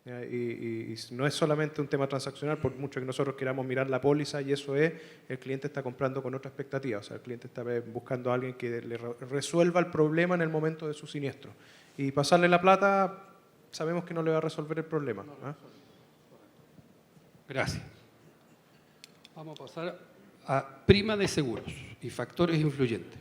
Y no es solamente un tema transaccional, por mucho que nosotros queramos mirar la póliza y eso es, el cliente está comprando con otra expectativa. O sea, el cliente está buscando a alguien que le resuelva el problema en el momento de su siniestro. Y pasarle la plata, sabemos que no le va a resolver el problema. Gracias. Vamos a pasar a prima de seguros y factores influyentes.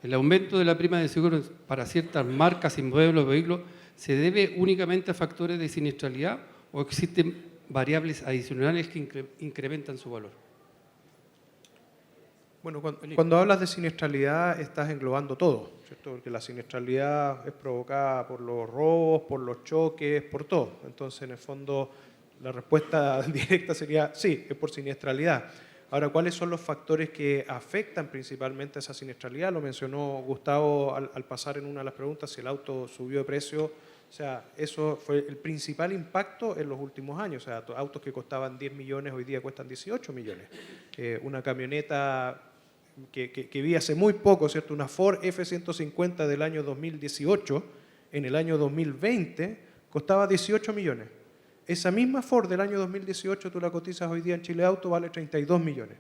El aumento de la prima de seguros para ciertas marcas y modelos de vehículos se debe únicamente a factores de siniestralidad o existen variables adicionales que incrementan su valor. Bueno, cuando hablas de siniestralidad estás englobando todo, ¿cierto? Porque la siniestralidad es provocada por los robos, por los choques, por todo. Entonces, en el fondo, la respuesta directa sería sí, es por siniestralidad. Ahora, ¿cuáles son los factores que afectan principalmente a esa siniestralidad? Lo mencionó Gustavo al pasar en una de las preguntas, si el auto subió de precio. O sea, eso fue el principal impacto en los últimos años. O sea, autos que costaban 10 millones hoy día cuestan 18 millones. Una camioneta que vi hace muy poco, ¿cierto? Una Ford F-150 del año 2018, en el año 2020 costaba 18 millones. Esa misma Ford del año 2018, tú la cotizas hoy día en Chile Auto, vale 32 millones.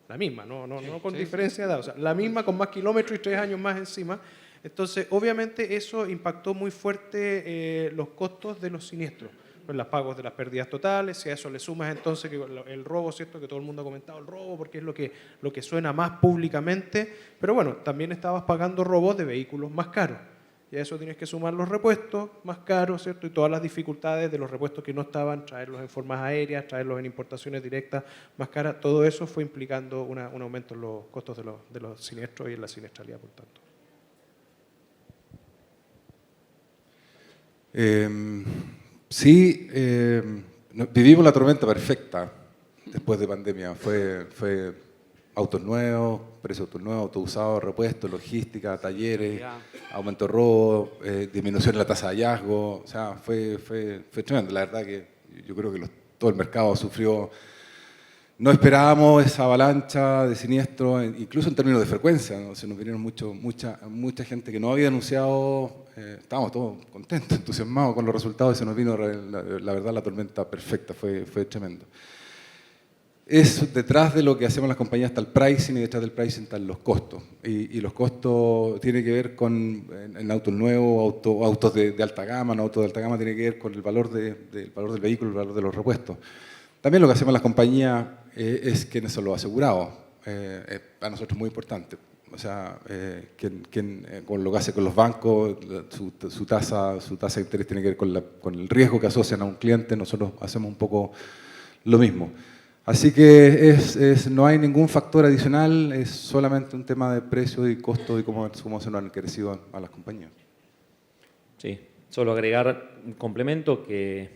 La misma, no con diferencia de edad, o sea, la misma con más kilómetros y 3 años más encima. Entonces, obviamente eso impactó muy fuerte los costos de los siniestros, pues los pagos de las pérdidas totales. Si a eso le sumas entonces que el robo, ¿cierto? Que todo el mundo ha comentado el robo porque es lo que suena más públicamente, pero bueno, también estabas pagando robos de vehículos más caros. Y a eso tienes que sumar los repuestos más caros, ¿cierto? Y todas las dificultades de los repuestos que no estaban, traerlos en formas aéreas, traerlos en importaciones directas más caras. Todo eso fue implicando un aumento en los costos de los siniestros y en la siniestralidad, por tanto. Sí, vivimos la tormenta perfecta después de pandemia. Fue autos nuevos, precios de autos nuevos, autos usados, repuestos, logística, talleres, aumento de robo, disminución en la tasa de hallazgo. O sea, fue tremendo. La verdad que yo creo que todo el mercado sufrió. No esperábamos esa avalancha de siniestros, incluso en términos de frecuencia, ¿no? Se nos vinieron mucha gente que no había anunciado. Estábamos todos contentos, entusiasmados con los resultados y se nos vino, la verdad, la tormenta perfecta. Fue tremendo. Es detrás de lo que hacemos las compañías está el pricing y detrás del pricing están los costos. Y los costos tienen que ver con en autos nuevos, autos de alta gama, no autos de alta gama, tiene que ver con el valor del vehículo, el valor de los repuestos. También lo que hacemos las compañías es quiénes son los asegurados. Para nosotros es muy importante. O sea, con lo que hace con los bancos, su tasa de interés tiene que ver con el riesgo que asocian a un cliente. Nosotros hacemos un poco lo mismo. Así que no hay ningún factor adicional, es solamente un tema de precio y costo y cómo se nos han crecido a las compañías. Sí, solo agregar un complemento que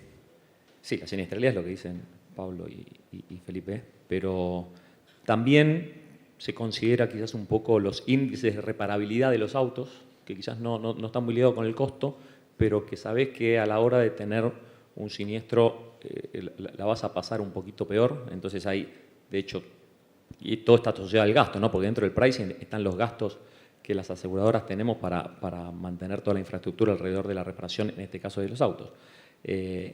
sí, la siniestralidad es lo que dicen Pablo y Felipe, pero también se considera quizás un poco los índices de reparabilidad de los autos, que quizás no están muy ligados con el costo, pero que sabés que a la hora de tener un siniestro la vas a pasar un poquito peor. Entonces hay, de hecho, y todo está asociado al gasto, ¿no? Porque dentro del pricing están los gastos que las aseguradoras tenemos para mantener toda la infraestructura alrededor de la reparación, en este caso de los autos.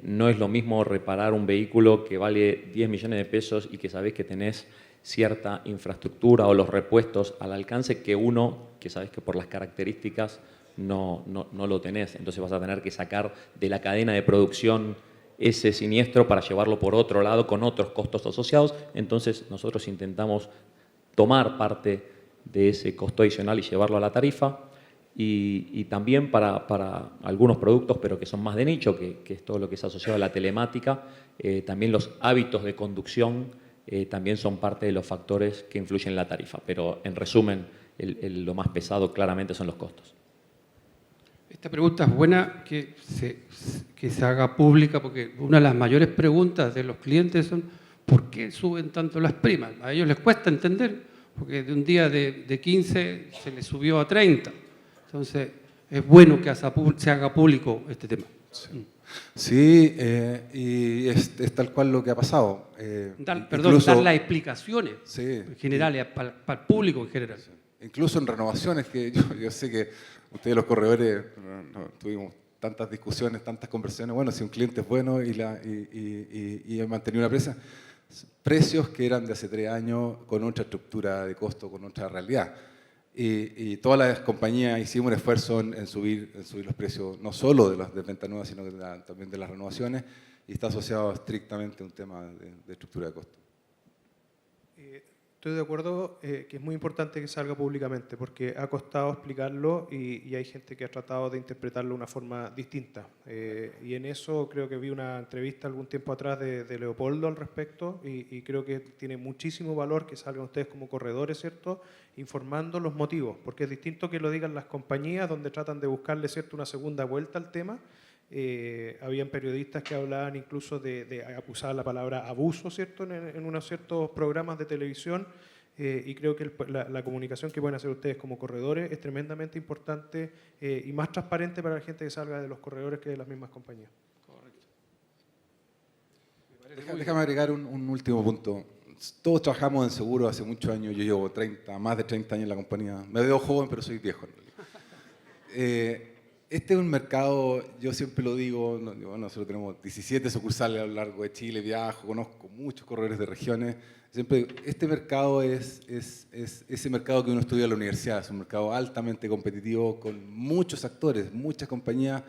No es lo mismo reparar un vehículo que vale 10 millones de pesos y que sabés que tenés cierta infraestructura o los repuestos al alcance que uno que sabés que por las características no lo tenés. Entonces vas a tener que sacar de la cadena de producción ese siniestro para llevarlo por otro lado con otros costos asociados. Entonces nosotros intentamos tomar parte de ese costo adicional y llevarlo a la tarifa. Y también para algunos productos, pero que son más de nicho, que es todo lo que es asociado a la telemática, también los hábitos de conducción también son parte de los factores que influyen en la tarifa. Pero en resumen, lo más pesado claramente son los costos. Esta pregunta es buena que se haga pública, porque una de las mayores preguntas de los clientes son ¿por qué suben tanto las primas? A ellos les cuesta entender, porque de un día de 15 se les subió a 30. Entonces, es bueno que se haga público este tema. Sí, y es tal cual lo que ha pasado. Dar las explicaciones generales para el público en general. Incluso en renovaciones, que yo sé que ustedes los corredores tuvimos tantas discusiones, tantas conversaciones. Bueno, si un cliente es bueno y ha mantenido una precios que eran de hace 3 años con otra estructura de costo, con otra realidad. Y todas las compañías hicimos un esfuerzo en subir los precios, no solo de las de ventas nuevas, sino también de las renovaciones, y está asociado estrictamente a un tema de estructura de costo. Estoy de acuerdo que es muy importante que salga públicamente porque ha costado explicarlo y hay gente que ha tratado de interpretarlo de una forma distinta. Y en eso creo que vi una entrevista algún tiempo atrás de Leopoldo al respecto y creo que tiene muchísimo valor que salgan ustedes como corredores, ¿cierto?, informando los motivos, porque es distinto que lo digan las compañías donde tratan de buscarle, ¿cierto?, una segunda vuelta al tema. Habían periodistas que hablaban incluso de usar la palabra abuso, ¿cierto?, en unos ciertos programas de televisión, y creo que la comunicación que pueden hacer ustedes como corredores es tremendamente importante y más transparente para la gente que salga de los corredores que de las mismas compañías. Correcto. Déjame agregar un último punto todos trabajamos en seguro hace muchos años. Yo llevo más de 30 años en la compañía. Me veo joven, pero soy viejo en realidad. Este es un mercado, yo siempre lo digo, nosotros tenemos 17 sucursales a lo largo de Chile, viajo, conozco muchos corredores de regiones. Siempre, este mercado es ese mercado que uno estudia en la universidad, es un mercado altamente competitivo con muchos actores, muchas compañías,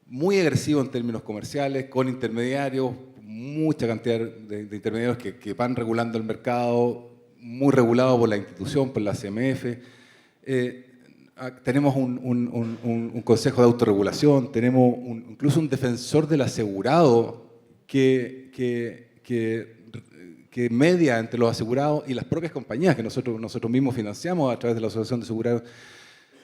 muy agresivo en términos comerciales, con intermediarios, mucha cantidad de intermediarios que van regulando el mercado, muy regulado por la institución, por la CMF. Tenemos un consejo de autorregulación, tenemos incluso un defensor del asegurado que media entre los asegurados y las propias compañías que nosotros mismos financiamos a través de la Asociación de Asegurados.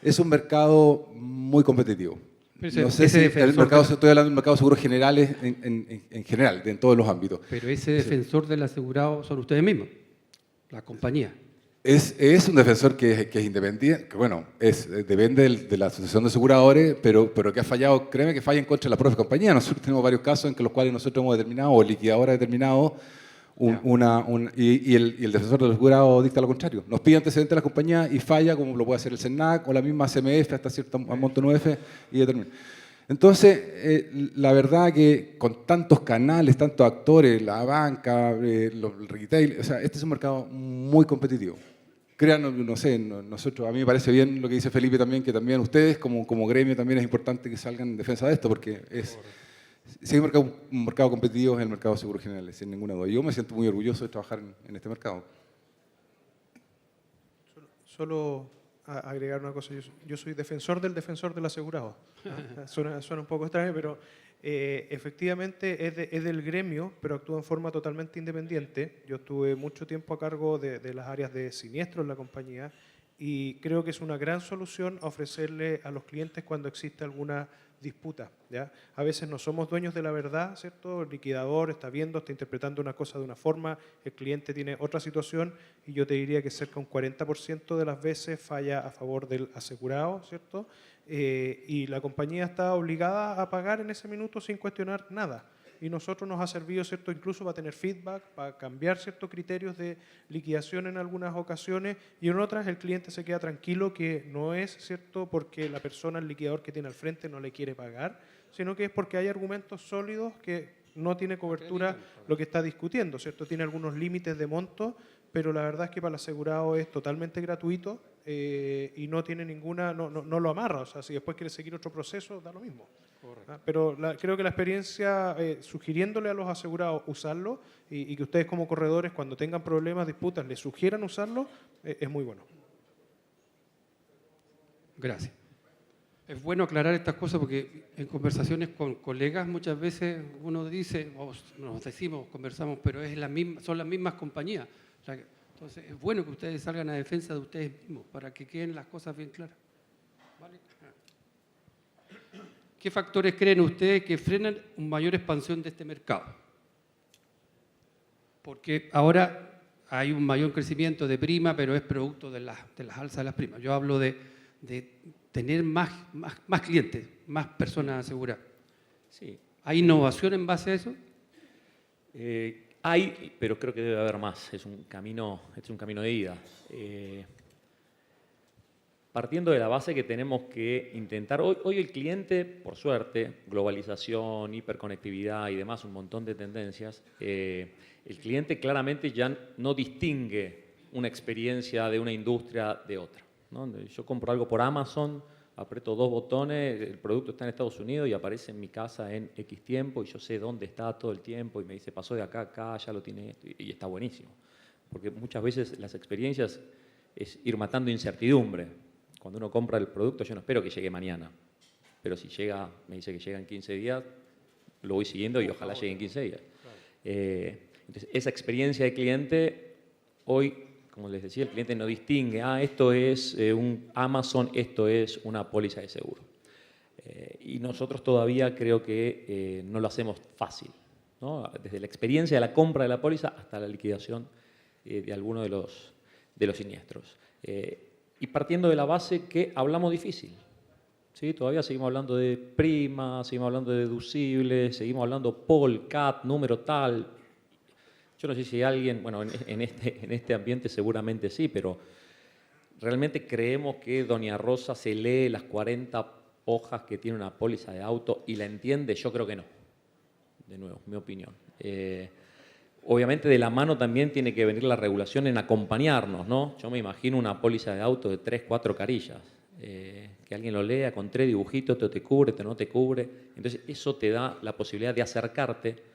Es un mercado muy competitivo. No sé si el mercado, estoy hablando del mercado de seguros generales en general, en todos los ámbitos. Pero ese defensor del asegurado son ustedes mismos, la compañía. Es un defensor que es independiente, que bueno, depende de la Asociación de Aseguradores, pero que ha fallado, créeme que falla en contra de la propia compañía. Nosotros tenemos varios casos en los cuales nosotros hemos determinado, o el liquidador ha determinado, y el defensor del asegurado dicta lo contrario. Nos pide antecedentes a la compañía y falla, como lo puede hacer el CERNAC o la misma CMF hasta cierto monto 9F, y determina. Entonces, la verdad que con tantos canales, tantos actores, la banca, los retail, o sea, este es un mercado muy competitivo. Créanos, no sé, nosotros, a mí me parece bien lo que dice Felipe también, que también ustedes como gremio también es importante que salgan en defensa de esto, porque si hay un mercado competitivo es el mercado de seguros generales, sin ninguna duda. Yo me siento muy orgulloso de trabajar en este mercado. Solo agregar una cosa, yo soy defensor del asegurado. Suena un poco extraño, pero efectivamente es del gremio, pero actúa en forma totalmente independiente. Yo estuve mucho tiempo a cargo de las áreas de siniestro en la compañía y creo que es una gran solución ofrecerle a los clientes cuando existe alguna disputa, ¿ya? A veces no somos dueños de la verdad, ¿cierto? El liquidador está viendo, está interpretando una cosa de una forma, el cliente tiene otra situación y yo te diría que cerca de un 40% de las veces falla a favor del asegurado, ¿cierto? Y la compañía está obligada a pagar en ese minuto sin cuestionar nada. Y nosotros nos ha servido, ¿cierto?, incluso para tener feedback, para cambiar ciertos criterios de liquidación en algunas ocasiones y en otras el cliente se queda tranquilo que no es, ¿cierto?, porque la persona, el liquidador que tiene al frente no le quiere pagar, sino que es porque hay argumentos sólidos que no tiene cobertura lo que está discutiendo, ¿cierto? Tiene algunos límites de monto, pero la verdad es que para el asegurado es totalmente gratuito y no tiene ninguna, no lo amarra, o sea, si después quiere seguir otro proceso, da lo mismo. Pero creo que la experiencia, sugiriéndole a los asegurados usarlo y que ustedes como corredores cuando tengan problemas, disputas, les sugieran usarlo, es muy bueno. Gracias. Es bueno aclarar estas cosas porque en conversaciones con colegas muchas veces uno dice, o nos decimos, conversamos, pero son las mismas compañías. Entonces es bueno que ustedes salgan a defensa de ustedes mismos para que queden las cosas bien claras. ¿Vale? ¿Qué factores creen ustedes que frenan una mayor expansión de este mercado? Porque ahora hay un mayor crecimiento de prima, pero es producto de las alzas de las primas. Yo hablo de tener más clientes, más personas aseguradas. Sí. ¿Hay innovación en base a eso? Hay, pero creo que debe haber más. Es un camino de ida. Partiendo de la base que tenemos que intentar, hoy el cliente, por suerte, globalización, hiperconectividad y demás, un montón de tendencias, el cliente claramente ya no distingue una experiencia de una industria de otra, ¿no? Yo compro algo por Amazon, aprieto 2 botones, el producto está en Estados Unidos y aparece en mi casa en X tiempo y yo sé dónde está todo el tiempo y me dice, pasó de acá a acá, ya lo tiene esto, y está buenísimo. Porque muchas veces las experiencias es ir matando incertidumbre. Cuando uno compra el producto, yo no espero que llegue mañana, pero si llega, me dice que llega en 15 días, lo voy siguiendo y ojalá llegue en 15 días. Entonces, esa experiencia de cliente, hoy, como les decía, el cliente no distingue, esto es un Amazon, esto es una póliza de seguro. Y nosotros todavía creo que no lo hacemos fácil, ¿no? Desde la experiencia de la compra de la póliza hasta la liquidación de alguno de los siniestros. Y partiendo de la base que hablamos difícil, ¿sí? Todavía seguimos hablando de prima, seguimos hablando de deducibles, seguimos hablando POL, CAT, número tal. Yo no sé si alguien, bueno, en este ambiente seguramente sí, pero ¿realmente creemos que doña Rosa se lee las 40 hojas que tiene una póliza de auto y la entiende? Yo creo que no. De nuevo, mi opinión. Obviamente de la mano también tiene que venir la regulación en acompañarnos, ¿no? Yo me imagino una póliza de auto de 3, 4 carillas. Que alguien lo lea con 3 dibujitos, te cubre, no te cubre. Entonces eso te da la posibilidad de acercarte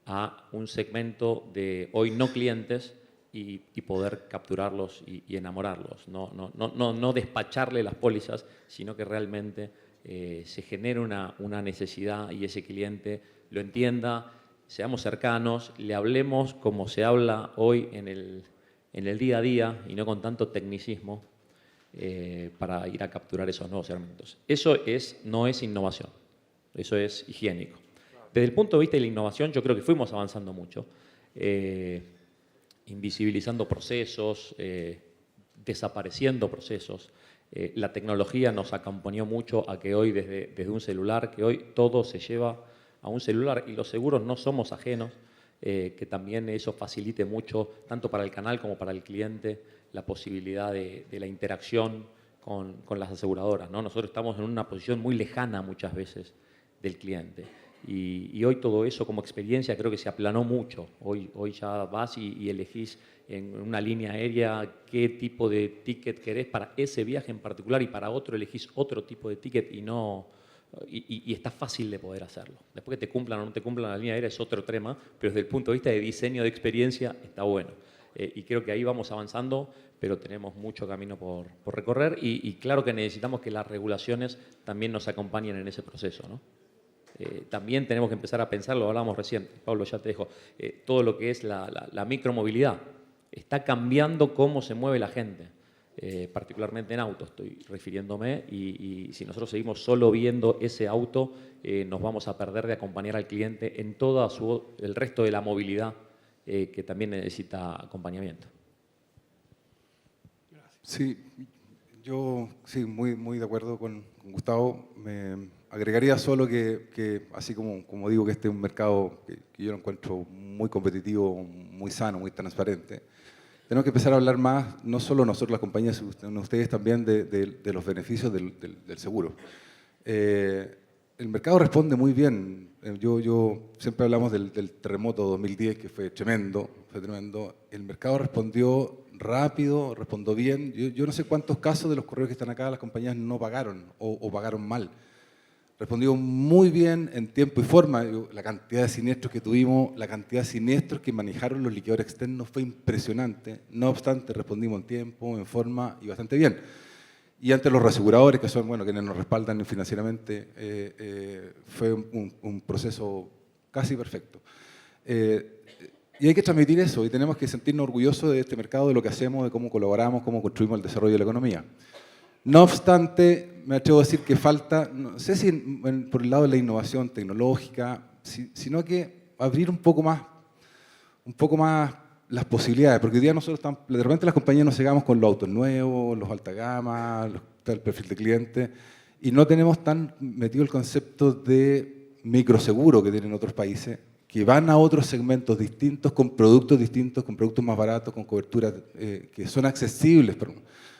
a un segmento de hoy no clientes y poder capturarlos y enamorarlos. No despacharle las pólizas, sino que realmente se genere una necesidad y ese cliente lo entienda, seamos cercanos, le hablemos como se habla hoy en el día a día y no con tanto tecnicismo para ir a capturar esos nuevos segmentos. Eso no es innovación, eso es higiénico. Desde el punto de vista de la innovación, yo creo que fuimos avanzando mucho, invisibilizando procesos, desapareciendo procesos. La tecnología nos acompañó mucho a que hoy, desde un celular, que hoy todo se lleva a un celular y los seguros no somos ajenos, que también eso facilite mucho, tanto para el canal como para el cliente, la posibilidad de la interacción con las aseguradoras, ¿no? Nosotros estamos en una posición muy lejana muchas veces del cliente. Y hoy todo eso como experiencia creo que se aplanó mucho. Hoy ya vas y elegís en una línea aérea qué tipo de ticket querés para ese viaje en particular y para otro elegís otro tipo de ticket y está fácil de poder hacerlo. Después que te cumplan o no te cumplan la línea aérea es otro tema, pero desde el punto de vista de diseño de experiencia está bueno. Y creo que ahí vamos avanzando, pero tenemos mucho camino por recorrer y claro que necesitamos que las regulaciones también nos acompañen en ese proceso, ¿no? También tenemos que empezar a pensar, lo hablábamos recién, Pablo ya te dejo, todo lo que es la micromovilidad. Está cambiando cómo se mueve la gente, particularmente en auto estoy refiriéndome, y si nosotros seguimos solo viendo ese auto, nos vamos a perder de acompañar al cliente en todo el resto de la movilidad que también necesita acompañamiento. Sí, yo sí, muy de acuerdo con Gustavo. Me agregaría solo que así como digo que este es un mercado que yo lo encuentro muy competitivo, muy sano, muy transparente, tenemos que empezar a hablar más, no solo nosotros las compañías, sino ustedes también de los beneficios del seguro. El mercado responde muy bien. Yo siempre hablamos del terremoto 2010, que fue tremendo. El mercado respondió rápido, respondió bien. Yo no sé cuántos casos de los correos que están acá las compañías no pagaron o pagaron mal. Respondió muy bien en tiempo y forma. La cantidad de siniestros que tuvimos, la cantidad de siniestros que manejaron los liquidadores externos fue impresionante. No obstante, respondimos en tiempo, en forma y bastante bien. Y ante los reaseguradores, que son quienes nos respaldan financieramente, fue un proceso casi perfecto. Y hay que transmitir eso, y tenemos que sentirnos orgullosos de este mercado, de lo que hacemos, de cómo colaboramos, cómo construimos el desarrollo de la economía. No obstante, me atrevo a decir que falta, no sé si por el lado de la innovación tecnológica, sino que abrir un poco más las posibilidades, porque hoy día nosotros de repente las compañías nos llegamos con los autos nuevos, los alta gama, el perfil de cliente, y no tenemos tan metido el concepto de microseguro que tienen otros países, que van a otros segmentos distintos, con productos distintos, con productos más baratos, con coberturas que son accesibles.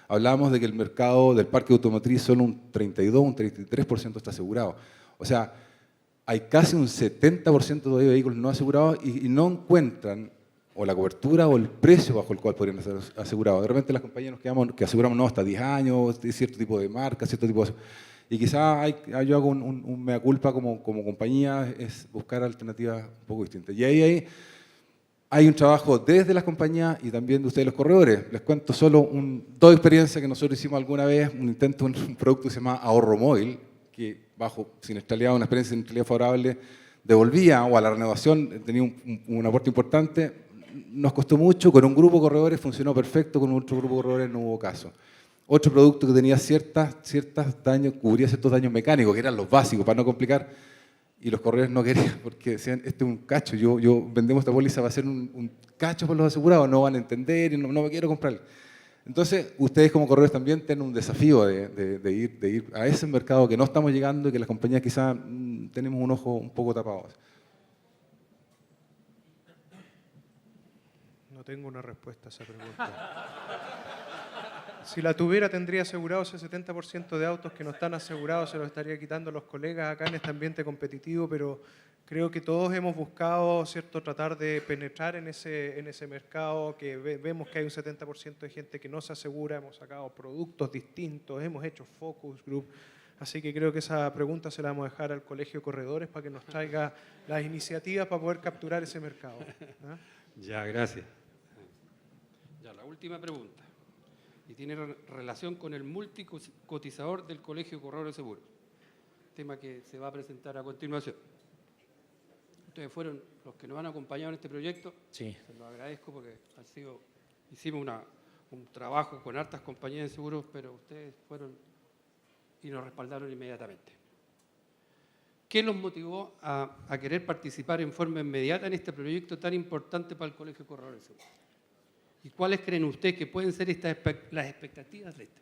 Hablábamos de que el mercado del parque automotriz solo un 32, un 33% está asegurado. O sea, hay casi un 70% de vehículos no asegurados y no encuentran o la cobertura o el precio bajo el cual podrían ser asegurados. De repente las compañías nos quedamos que aseguramos no, hasta 10 años, de cierto tipo de marca, cierto tipo de... Y quizás yo hago un mea culpa como compañía, es buscar alternativas un poco distintas. Y ahí hay un trabajo desde las compañías y también de ustedes los corredores. Les cuento solo dos experiencias que nosotros hicimos alguna vez, un intento, un producto que se llama Ahorro Móvil, que bajo siniestralidad, una experiencia de siniestralidad favorable, devolvía o a la renovación tenía un aporte importante. Nos costó mucho, con un grupo de corredores funcionó perfecto, con otro grupo de corredores no hubo caso. Otro producto que tenía ciertos daños, cubría ciertos daños mecánicos, que eran los básicos, para no complicar, y los corredores no querían, porque decían, este es un cacho, yo vendemos esta póliza va a ser un cacho por los asegurados, no van a entender y no me quiero comprar. Entonces, ustedes como corredores también tienen un desafío de ir a ese mercado que no estamos llegando y que las compañías quizás tenemos un ojo un poco tapado. No tengo una respuesta a esa pregunta. Si la tuviera, tendría asegurado ese 70% de autos que no están asegurados, se los estaría quitando a los colegas acá en este ambiente competitivo, pero creo que todos hemos buscado, ¿cierto?, tratar de penetrar en ese mercado, que vemos que hay un 70% de gente que no se asegura, hemos sacado productos distintos, hemos hecho focus group, así que creo que esa pregunta se la vamos a dejar al Colegio de Corredores para que nos traiga las iniciativas para poder capturar ese mercado. ¿Ah? Ya, gracias. Ya, la última pregunta. Y tiene relación con el multicotizador del Colegio de Corredores de Seguros. Tema que se va a presentar a continuación. Ustedes fueron los que nos han acompañado en este proyecto. Sí. Se los agradezco porque hicimos un trabajo con hartas compañías de seguros, pero ustedes fueron y nos respaldaron inmediatamente. ¿Qué los motivó a querer participar en forma inmediata en este proyecto tan importante para el Colegio de Corredores de Seguros? ¿Y cuáles creen ustedes que pueden ser las expectativas de este?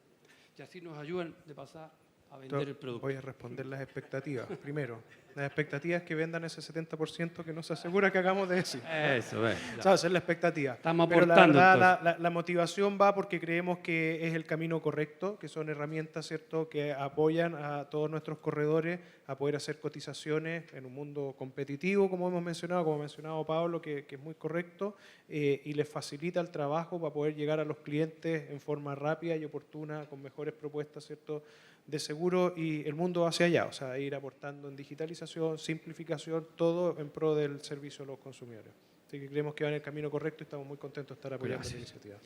Y así nos ayudan de pasar a vender el producto. Voy a responder las expectativas. Primero, las expectativas es que vendan ese 70% que nos asegura que hagamos de decir. Eso, esa Esa es la expectativa. Estamos Pero aportando, la verdad, la motivación va porque creemos que es el camino correcto, que son herramientas, ¿cierto?, que apoyan a todos nuestros corredores a poder hacer cotizaciones en un mundo competitivo, como ha mencionado Pablo, que es muy correcto, y les facilita el trabajo para poder llegar a los clientes en forma rápida y oportuna, con mejores propuestas, ¿cierto?, de seguro, y el mundo hacia allá, o sea, ir aportando en digitalización, simplificación, todo en pro del servicio a los consumidores. Así que creemos que va en el camino correcto y estamos muy contentos de estar apoyando la iniciativa.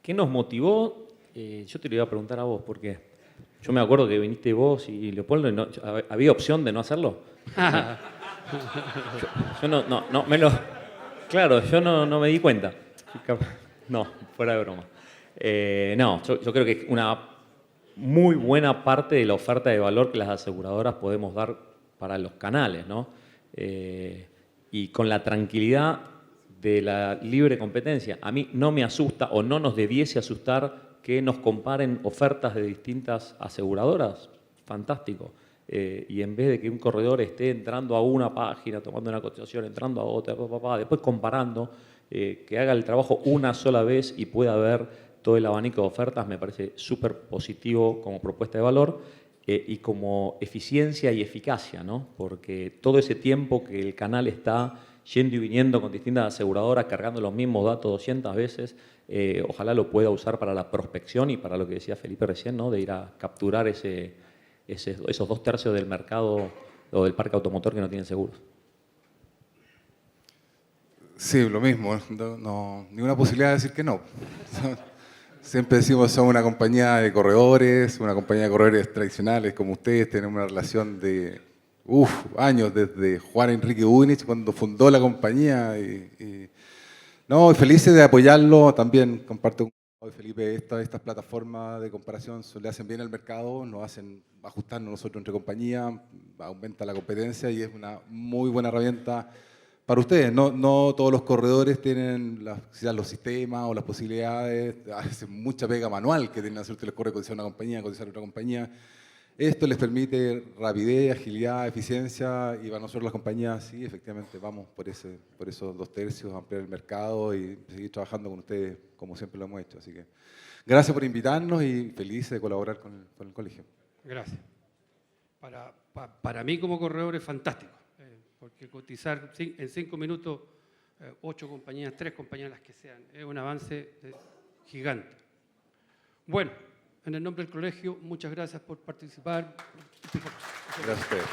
¿Qué nos motivó? Yo te lo iba a preguntar a vos, porque yo me acuerdo que viniste vos y Leopoldo, y ¿había opción de no hacerlo? Yo no me lo... Claro, yo no me di cuenta. No, fuera de broma. Yo creo que una muy buena parte de la oferta de valor que las aseguradoras podemos dar para los canales, ¿no? Y con la tranquilidad de la libre competencia. A mí no me asusta o no nos debiese asustar que nos comparen ofertas de distintas aseguradoras. Fantástico. Y en vez de que un corredor esté entrando a una página, tomando una cotización, entrando a otra, después comparando, que haga el trabajo una sola vez y pueda ver todo el abanico de ofertas, me parece súper positivo como propuesta de valor y como eficiencia y eficacia, ¿no? Porque todo ese tiempo que el canal está yendo y viniendo con distintas aseguradoras, cargando los mismos datos 200 veces, ojalá lo pueda usar para la prospección y para lo que decía Felipe recién, ¿no?, de ir a capturar esos 2/3 del mercado o del parque automotor que no tienen seguros. Sí, lo mismo. Ninguna posibilidad de decir que no. Siempre decimos somos una compañía de corredores tradicionales como ustedes, tenemos una relación de años, desde Juan Enrique Unich, cuando fundó la compañía. Y felices de apoyarlo. También comparto con Felipe, estas plataformas de comparación le hacen bien al mercado, nos hacen ajustarnos nosotros entre compañías, aumenta la competencia y es una muy buena herramienta para ustedes. No todos los corredores tienen quizás los sistemas o las posibilidades, hacen mucha pega manual que tienen que hacer. Usted les corre cotizar una compañía, cotizar otra compañía. Esto les permite rapidez, agilidad, eficiencia, y para nosotros las compañías, sí, efectivamente, vamos por esos 2/3, ampliar el mercado y seguir trabajando con ustedes como siempre lo hemos hecho. Así que gracias por invitarnos y felices de colaborar con el colegio. Gracias. Para mí como corredor es fantástico, porque cotizar en 5 minutos 8 compañías, 3 compañías, las que sean, es un avance gigante. Bueno, en el nombre del colegio, muchas gracias por participar. Gracias a ustedes.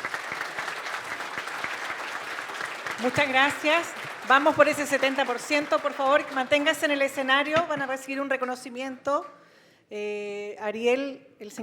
Muchas gracias. Vamos por ese 70%. Por favor, manténgase en el escenario. Van a recibir un reconocimiento. Ariel, el señor